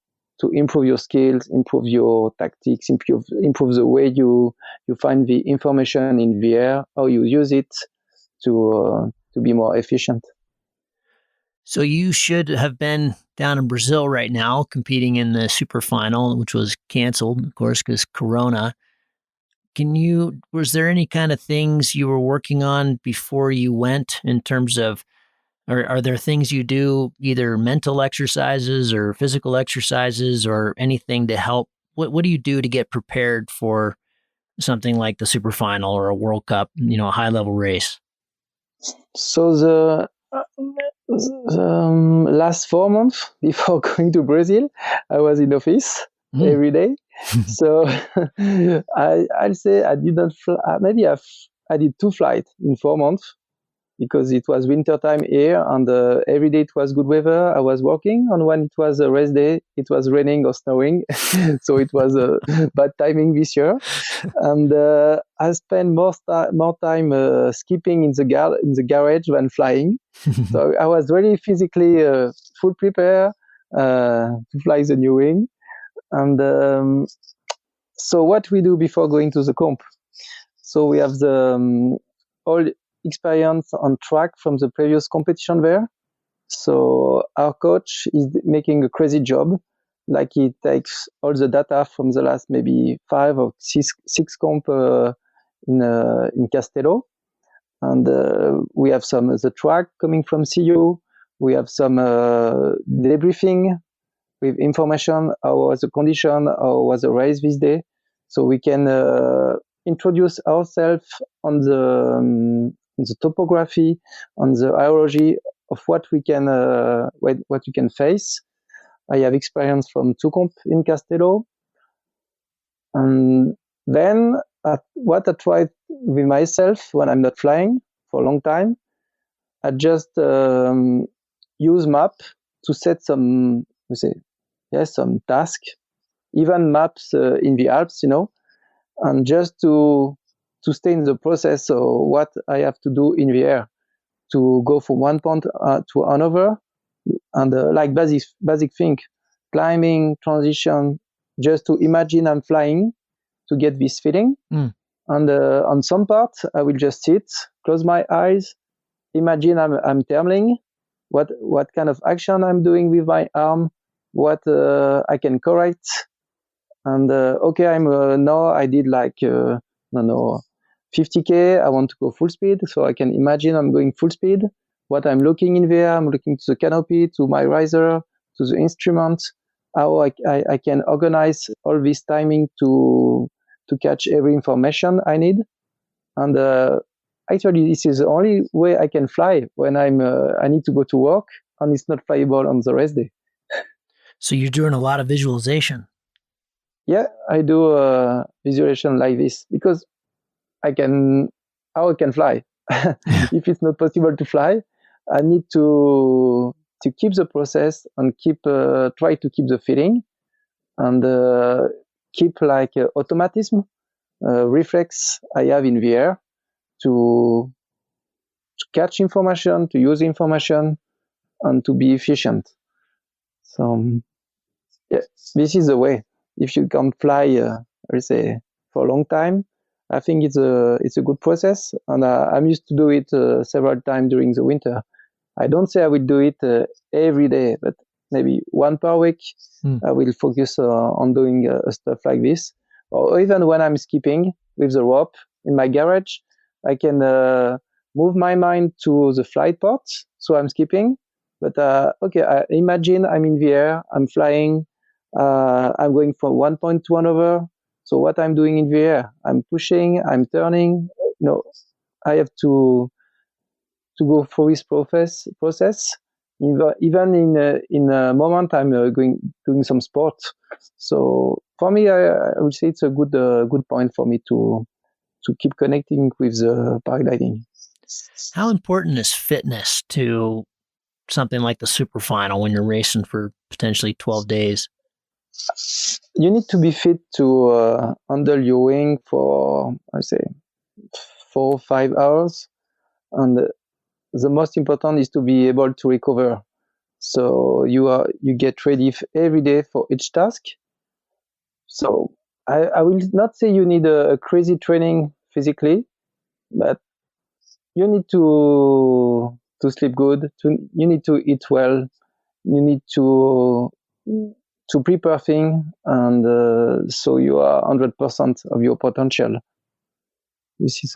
Speaker 2: improve your skills, improve your tactics, improve the way you find the information in the air, how you use it to be more efficient.
Speaker 1: So you should have been down in Brazil right now competing in the Superfinal, which was canceled, of course, because Corona. Was there any kind of things you were working on before you went in terms of, are there things you do, either mental exercises or physical exercises or anything to help? What do you do to get prepared for something like the Superfinal or a World Cup, a high level race?
Speaker 2: So the last 4 months before going to Brazil, I was in office every day. So I'll say I didn't fly. Maybe I did 2 flights in 4 months, because it was winter time here, and every day it was good weather. I was working, and when it was a rest day, it was raining or snowing. So it was a bad timing this year. And I spent more time skipping in the garage than flying. So I was really physically full prepared to fly the new wing. And so what we do before going to the comp? So we have the all experience on track from the previous competition there. So our coach is making a crazy job. Like, he takes all the data from the last maybe 5 or 6 comp in Castello. And we have the track coming from CU. We have some debriefing with information, how was the condition, how was the race this day. So we can introduce ourselves on the topography, on the aerology of what we can face. I have experience from 2 comp in Castello. And then what I tried with myself when I'm not flying for a long time, I just use map to set some task, even maps in the Alps, and just to stay in the process of what I have to do in the air. to go from one point to another, and like basic thing, climbing, transition, just to imagine I'm flying, to get this feeling. And on some parts, I will just sit, close my eyes, imagine I'm turning, what kind of action I'm doing with my arm, what I can correct. And okay, I'm now I did like I don't know, 50k. I want to go full speed, so I can imagine I'm going full speed. What I'm looking in there, I'm looking to the canopy, to my riser, to the instrument. How I can organize all this timing to catch every information I need. And actually, this is the only way I can fly when I need to go to work and it's not flyable on the rest day.
Speaker 1: So you're doing a lot of visualization.
Speaker 2: Yeah, I do visualization like this because how I can fly. If it's not possible to fly, I need to keep the process and try to keep the feeling and keep like automatism, reflex I have in the air to catch information, to use information, and to be efficient. So yeah, this is the way. If you can fly, let's say, for a long time, I think it's a good process, and I'm used to do it several times during the winter. I don't say I will do it every day, but maybe one per week. I will focus on doing stuff like this, or even when I'm skipping with the rope in my garage, I can move my mind to the flight part, so I'm skipping. But okay, I imagine I'm in the air, I'm flying, I'm going from one point to another. So what I'm doing in the air, I'm pushing, I'm turning. No, I have to go through this process. Even in a moment I'm doing some sport. So for me, I would say it's a good point for me to keep connecting with the paragliding.
Speaker 1: How important is fitness to something like the Superfinal when you're racing for potentially 12 days?
Speaker 2: You need to be fit to handle your wing for, I say, 4 or 5 hours, and the most important is to be able to recover. So you get ready every day for each task. So I will not say you need a crazy training physically, but you need to sleep good. You need to eat well. You need to prepare things, and so you are 100% of your potential. This is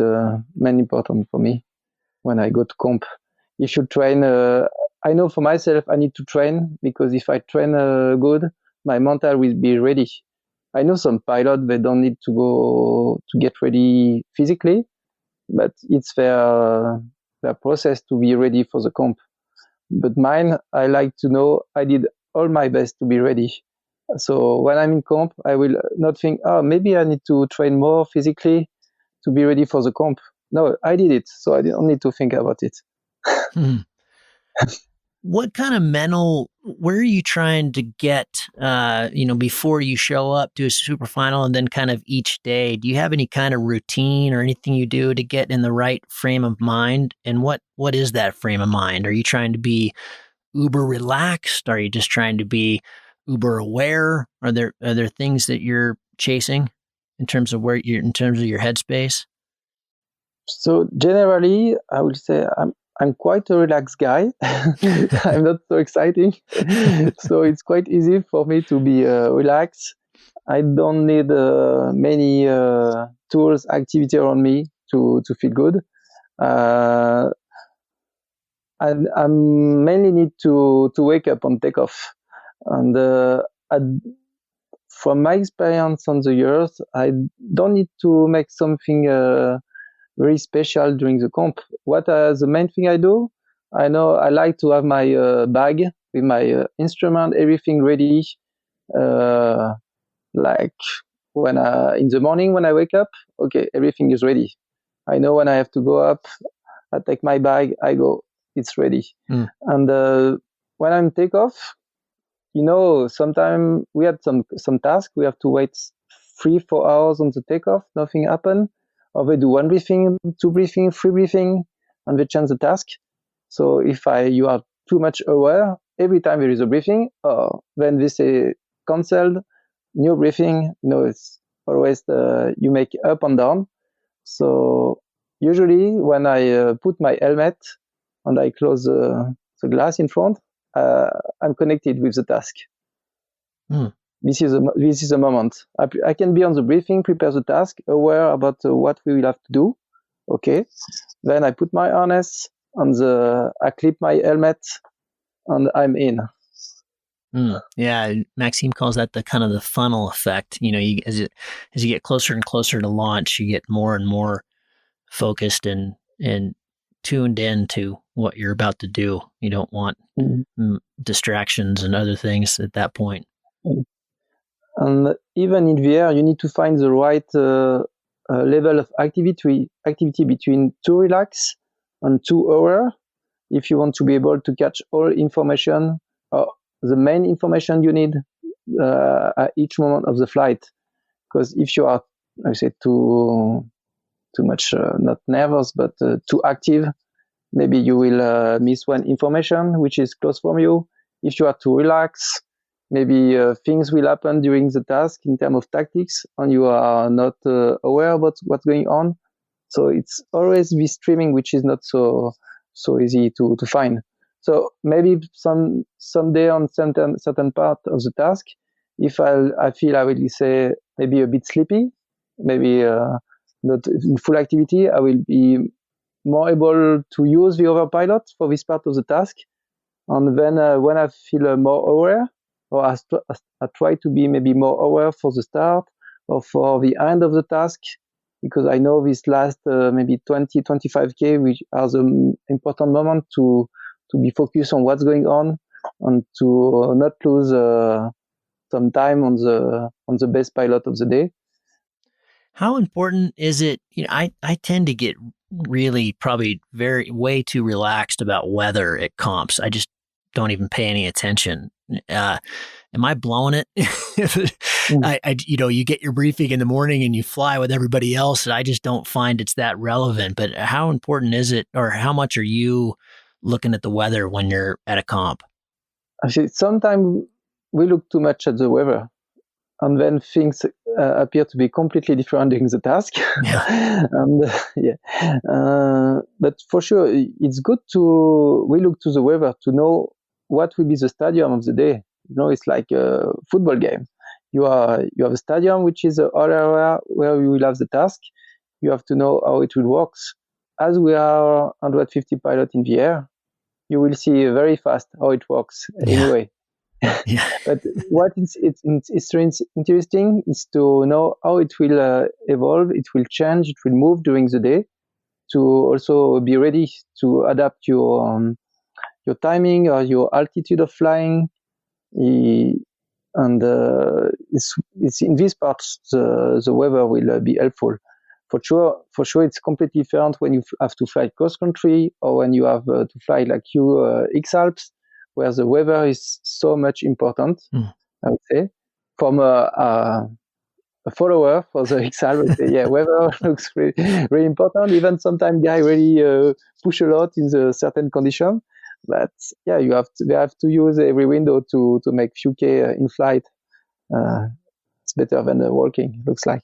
Speaker 2: main important for me when I go to comp. If you train, I know for myself I need to train, because if I train good, my mental will be ready. I know some pilots, they don't need to go to get ready physically, but it's their process to be ready for the comp. But mine, I like to know I did all my best to be ready. So when I'm in comp, I will not think, oh, maybe I need to train more physically to be ready for the comp. No, I did it, so I don't need to think about it.
Speaker 1: What kind of mental, where are you trying to get, before you show up to a Superfinal and then kind of each day? Do you have any kind of routine or anything you do to get in the right frame of mind? And what is that frame of mind? Are you trying to be uber relaxed? Are you just trying to be uber aware? Are there things that you're chasing in terms of in terms of your headspace?
Speaker 2: So generally, I would say I'm quite a relaxed guy. I'm not so exciting, so it's quite easy for me to be relaxed. I don't need many tools, activity around me to feel good. And I mainly need to wake up and take off. And from my experience on the years, I don't need to make something very special during the comp. What the main thing I do? I know I like to have my bag with my instrument, everything ready. Like when in the morning when I wake up, okay, everything is ready. I know when I have to go up, I take my bag, I go, it's ready. And when I'm take off, sometimes we had some task, we have to wait 3-4 hours on the takeoff, nothing happen, or they do one briefing, two briefing, three briefing, and they change the task. So if you are too much aware, every time there is a briefing, then they say cancelled, new briefing. It's always you make up and down. So usually when I put my helmet and I close the glass in front, I'm connected with the task. This is a moment. I can be on the briefing, prepare the task, aware about what we will have to do. Okay. Then I put my harness I clip my helmet, and I'm in.
Speaker 1: Yeah, Maxime calls that the kind of the funnel effect. As you get closer and closer to launch, you get more and more focused and tuned in to what you're about to do. You don't want distractions and other things at that point.
Speaker 2: And even in the air, you need to find the right level of activity between too relax and too aware if you want to be able to catch all information or the main information you need at each moment of the flight. Because if you are, I say, too much, not nervous, but too active, maybe you will miss one information which is close from you. If you are too relaxed, maybe things will happen during the task in terms of tactics, and you are not aware about what's going on. So it's always this streaming which is not so easy to find. So maybe someday on certain part of the task, if I feel I will say maybe a bit sleepy, maybe not in full activity, I will be more able to use the autopilot for this part of the task. And then when I feel more aware, or I try to be maybe more aware for the start or for the end of the task, because I know this last maybe 20-25K, which are the important moment to be focused on what's going on and to not lose some time on the best pilot of the day.
Speaker 1: How important is it? I tend to get really probably way too relaxed about weather at comps. I just don't even pay any attention. Am I blowing it? You get your briefing in the morning and you fly with everybody else, and I just don't find it's that relevant. But how important is it, or how much are you looking at the weather when you're at a comp?
Speaker 2: Actually, sometimes we look too much at the weather, and then things appear to be completely different during the task.
Speaker 1: Yeah.
Speaker 2: But for sure, it's good we look to the weather to know what will be the stadium of the day. It's like a football game. You have a stadium which is an area where you will have the task. You have to know how it will work. As we are 150 pilots in the air, you will see very fast how it works anyway.
Speaker 1: Yeah.
Speaker 2: But what is interesting is to know how it will evolve, it will change, it will move during the day, to also be ready to adapt your timing or your altitude of flying. And it's in these parts the weather will be helpful. For sure, it's completely different when you have to fly cross country or when you have to fly like X Alps, where the weather is so much important. I would say, from a follower for the X Alps, I would say, yeah, weather looks really, really important. Even sometimes guy really push a lot in the certain condition. But yeah, they have to use every window to make few K in flight. It's better than walking, looks like.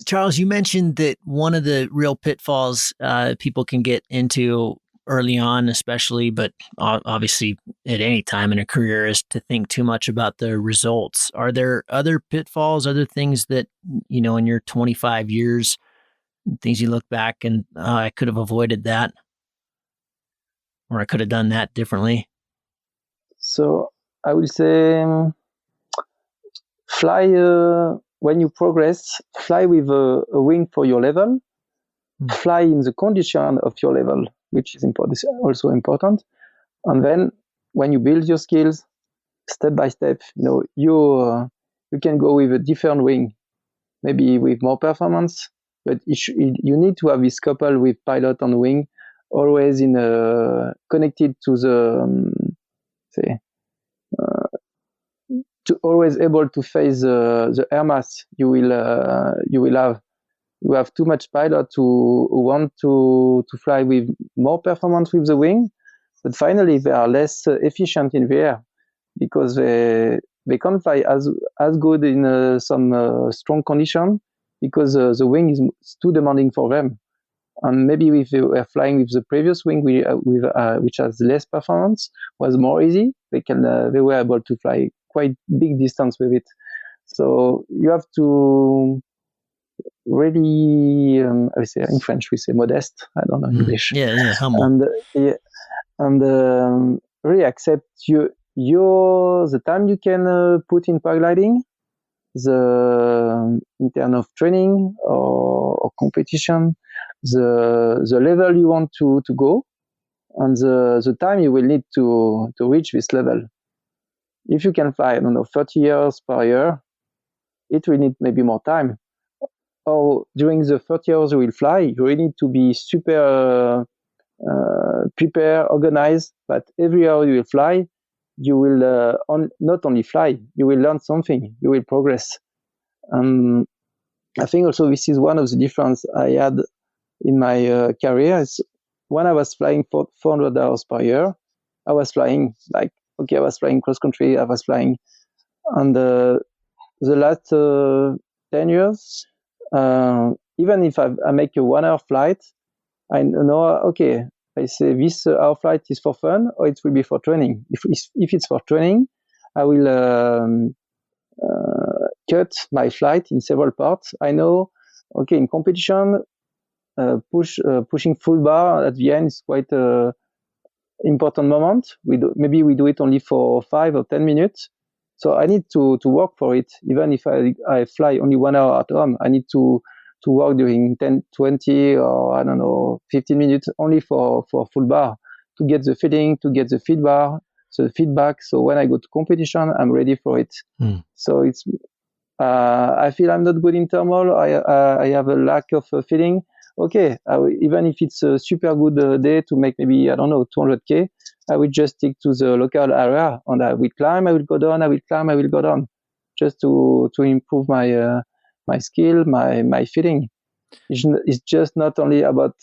Speaker 1: Charles, you mentioned that one of the real pitfalls people can get into early on, especially, but obviously at any time in a career, is to think too much about the results. Are there other pitfalls, other things that, in your 25 years, things you look back and I could have avoided that, or I could have done that differently?
Speaker 2: So I will say fly when you progress, fly with a wing for your level, fly in the condition of your level, which is also important. And then when you build your skills step by step, you can go with a different wing, maybe with more performance, but you need to have this couple with pilot and wing always connected to the to always able to face the air mass you will have. we have too much pilots who want to fly with more performance with the wing, but finally they are less efficient in the air because they can't fly as good in some strong condition because the wing is too demanding for them. And maybe if they were flying with the previous wing, which has less performance, was more easy. They were able to fly quite big distance with it. So you have to really, I say in French we say modeste. I don't know English.
Speaker 1: Yeah, humble.
Speaker 2: And really accept the time you can put in paragliding, in terms of training or competition, the level you want to go, and the time you will need to reach this level. If you can fly, I don't know, 30 years per year, it will need maybe more time. Or during the 30 years you will fly, you really need to be super prepared, organized, but every year you will fly, you will not only fly, you will learn something, you will progress. I think also this is one of the difference I had in my career. Is when I was flying for 400 hours per year, I was flying I was flying cross country, I was flying. And the last 10 years, even if I make a 1 hour flight, I know, okay, I say this hour flight is for fun or it will be for training. If it's for training, I will cut my flight in several parts. I know, okay, in competition, pushing full bar at the end is quite an important moment. Maybe we do it only for 5 or 10 minutes. So I need to work for it. Even if I fly only 1 hour at home, I need to work during 10, 20, or I don't know, 15 minutes only for full bar to get the feeling, to get the feedback. So when I go to competition, I'm ready for it. So it's, I feel I'm not good in thermal. I have a lack of feeling. Okay, even if it's a super good day to make maybe, I don't know, 200K, I will just stick to the local area and I will climb, I will go down, I will climb, I will go down, just to improve my skill, my feeling. It's just not only about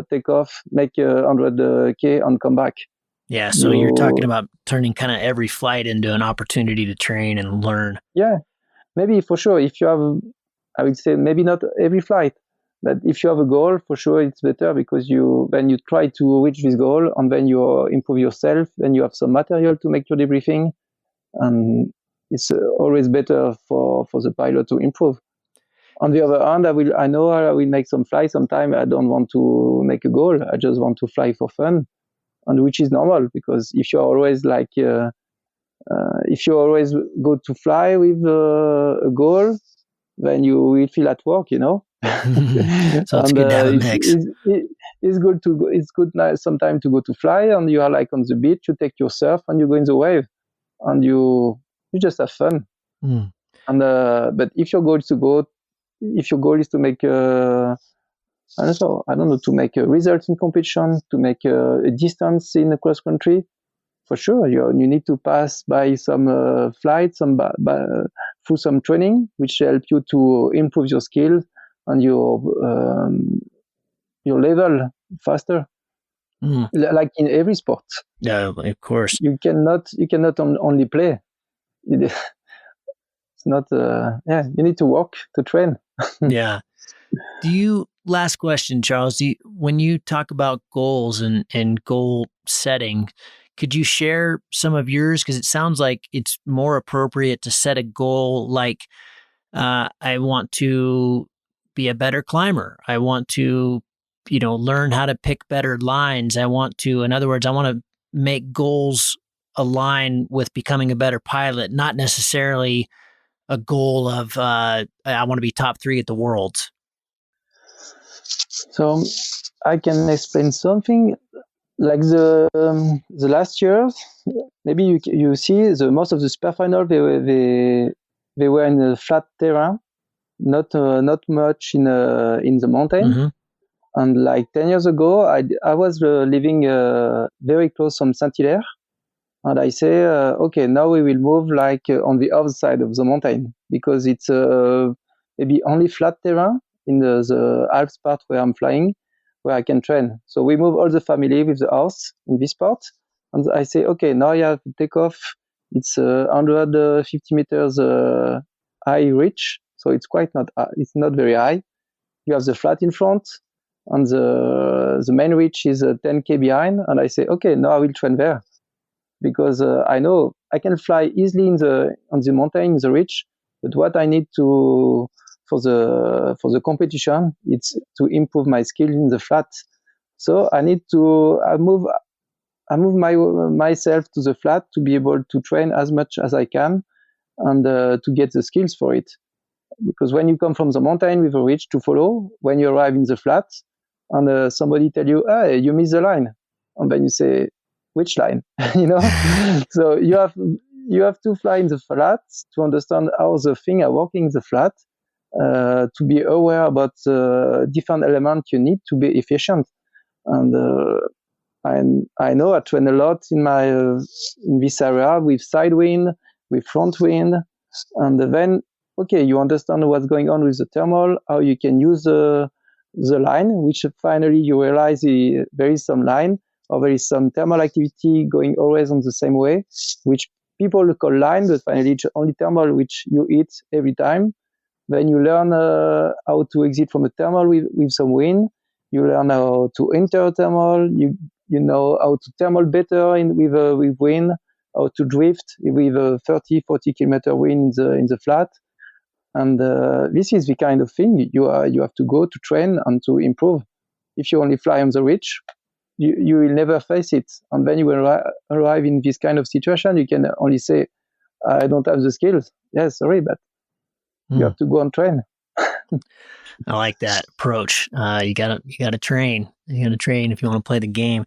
Speaker 2: take off, make 100K and come back.
Speaker 1: Yeah, so you're talking about turning kind of every flight into an opportunity to train and learn.
Speaker 2: Yeah, maybe for sure. If you have, I would say maybe not every flight, but if you have a goal, for sure it's better because when you try to reach this goal and then you improve yourself, then you have some material to make your debriefing, and it's always better for the pilot to improve. On the other hand, I know I will make some flights sometime. I don't want to make a goal. I just want to fly for fun, and which is normal because if you're always if you always go to fly with a goal, then you will feel at work, you know.
Speaker 1: So it's good to have a mix.
Speaker 2: It's good to go. It's good sometimes to go to fly, and you are like on the beach. You take your surf and you go in the wave, and you just have fun. And but if your goal is to make I don't know, to make a result in competition, to make a distance in a cross country, for sure you need to pass by some flights, through some training, which help you to improve your skills and your level faster. Like in every sport.
Speaker 1: Yeah, of course.
Speaker 2: You cannot only play. It's not. You need to work to train.
Speaker 1: Yeah. Last question, Charles, when you talk about goals and goal setting, could you share some of yours? Because it sounds like it's more appropriate to set a goal like, I want to be a better climber. I want to, learn how to pick better lines. In other words, I want to make goals align with becoming a better pilot, not necessarily a goal of, I want to be top 3 at the Worlds.
Speaker 2: So I can explain something like the last years. Maybe you see most of the Superfinal they were in a flat terrain, not much in the mountain.
Speaker 1: Mm-hmm.
Speaker 2: And like 10 years ago, I was living very close from Saint-Hilaire, and I say, okay, now we will move like on the other side of the mountain because it's maybe only flat terrain. in the Alps part where I'm flying, where I can train. So we move all the family with the house in this part. And I say, okay, now you have to take off. It's 150 meters high ridge. So it's it's not very high. You have the flat in front, and the main ridge is 10K behind. And I say, okay, now I will train there, because I know I can fly easily on the mountain, in the ridge. But what I need for the competition, it's to improve my skill in the flat. So I move myself to the flat to be able to train as much as I can, and to get the skills for it. Because when you come from the mountain with a ridge to follow, when you arrive in the flat, and somebody tell you, hey, you missed the line, and then you say, which line? So you have to fly in the flat to understand how the things are working in the flat, to be aware about different elements you need to be efficient. And I know I train a lot in this area with side wind, with front wind, and then okay, you understand what's going on with the thermal, how you can use the line, which finally you realize there is some line, or there is some thermal activity going always on the same way, which people call line, but finally it's only thermal which you hit every time. Then you learn how to exit from a thermal with some wind. You learn how to enter a thermal. You know how to thermal better with wind, how to drift with a 30-40 kilometer wind in the flat. And this is the kind of thing you have to go to train and to improve. If you only fly on the ridge, you will never face it. And then you will arrive in this kind of situation. You can only say, I don't have the skills. Yeah, sorry, but you have to go and train.
Speaker 1: I like that approach. You gotta train. You gotta train if you want to play the game.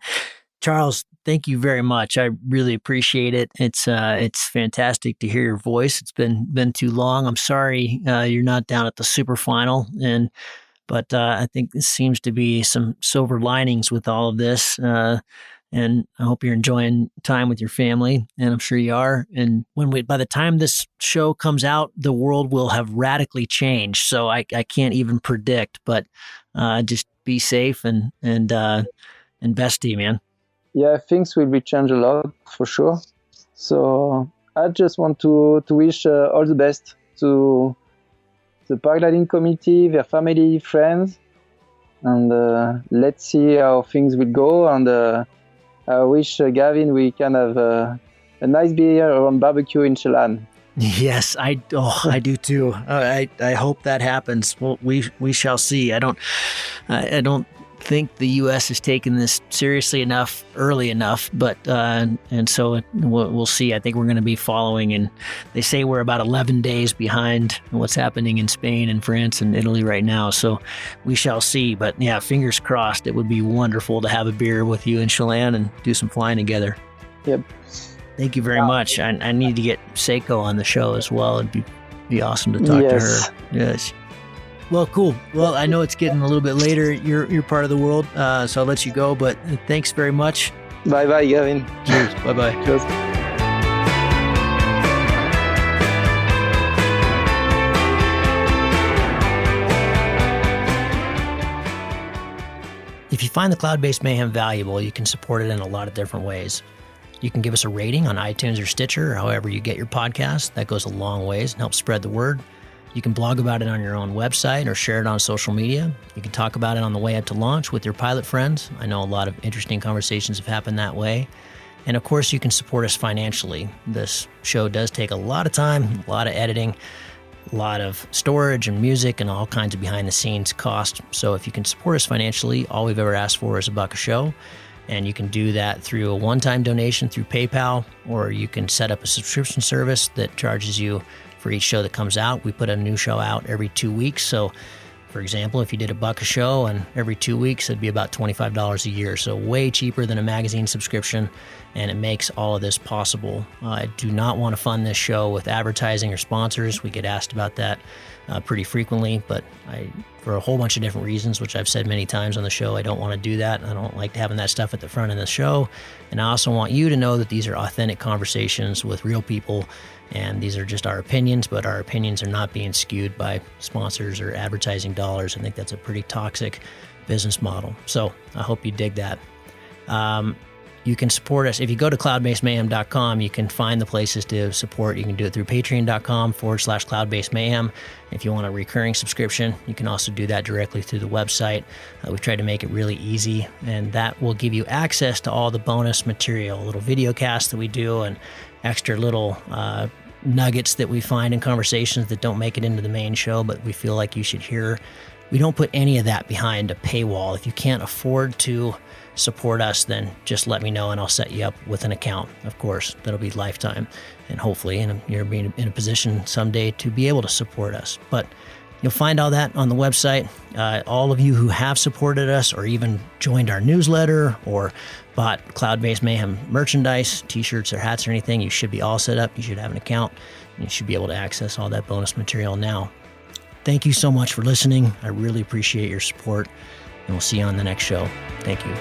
Speaker 1: Charles, thank you very much. I really appreciate it. It's fantastic to hear your voice. It's been too long. I'm sorry you're not down at the Superfinal, but I think this seems to be some silver linings with all of this. And I hope you're enjoying time with your family, and I'm sure you are. And by the time this show comes out, the world will have radically changed. So I can't even predict, but just be safe and best to you, man.
Speaker 2: Yeah, things will be changed a lot for sure. So I just want to wish all the best to the paragliding community, their family, friends, and let's see how things will go. And I wish Gavin we can have a nice beer around barbecue in Chelan.
Speaker 1: Yes, I do too. I hope that happens. Well, we shall see. I don't think the U.S. has taken this seriously enough early enough, but and so we'll see. I think we're going to be following, and they say we're about 11 days behind what's happening in Spain and France and Italy right now. So we shall see. But yeah, fingers crossed. It would be wonderful to have a beer with you in Chelan and do some flying together.
Speaker 2: Yep.
Speaker 1: Thank you very much. I need to get Seiko on the show as well. It'd be awesome to talk to her. Yes. Well, cool. Well, I know it's getting a little bit later. You're part of the world, so I'll let you go. But thanks very much.
Speaker 2: Bye-bye, Gavin.
Speaker 1: Cheers. Bye-bye.
Speaker 2: Cheers.
Speaker 1: If you find the Cloud-Based Mayhem valuable, you can support it in a lot of different ways. You can give us a rating on iTunes or Stitcher, or however you get your podcast. That goes a long ways and helps spread the word. You can blog about it on your own website or share it on social media. You can talk about it on the way up to launch with your pilot friends. I know a lot of interesting conversations have happened that way. And of course, you can support us financially. This show does take a lot of time, a lot of editing, a lot of storage and music and all kinds of behind the scenes cost. So if you can support us financially, all we've ever asked for is $1 a show. And you can do that through a one-time donation through PayPal, or you can set up a subscription service that charges you for each show that comes out. We put a new show out every 2 weeks. So, for example, if you did $1 a show and every 2 weeks, it'd be about $25 a year. So way cheaper than a magazine subscription. and it makes all of this possible. I do not want to fund this show with advertising or sponsors. We get asked about that pretty frequently, but for a whole bunch of different reasons, which I've said many times on the show, I don't want to do that. I don't like having that stuff at the front of the show. And I also want you to know that these are authentic conversations with real people, and these are just our opinions, but our opinions are not being skewed by sponsors or advertising dollars. I think that's a pretty toxic business model. So I hope you dig that. You can support us. If you go to cloudbasedmayhem.com, you can find the places to support. You can do it through patreon.com/cloudbasedmayhem. If you want a recurring subscription, you can also do that directly through the website. We've tried to make it really easy, and that will give you access to all the bonus material, little video casts that we do, and extra little nuggets that we find in conversations that don't make it into the main show, but we feel like you should hear. We don't put any of that behind a paywall. If you can't afford to support us, then just let me know and I'll set you up with an account. Of course, that'll be lifetime, and hopefully you're being in a position someday to be able to support us. But you'll find all that on the website. All of you who have supported us or even joined our newsletter or bought Cloud-Based Mayhem merchandise, t-shirts or hats or anything, you should be all set up. You should have an account and you should be able to access all that bonus material now. Thank you so much for listening. I really appreciate your support, and we'll see you on the next show. Thank you.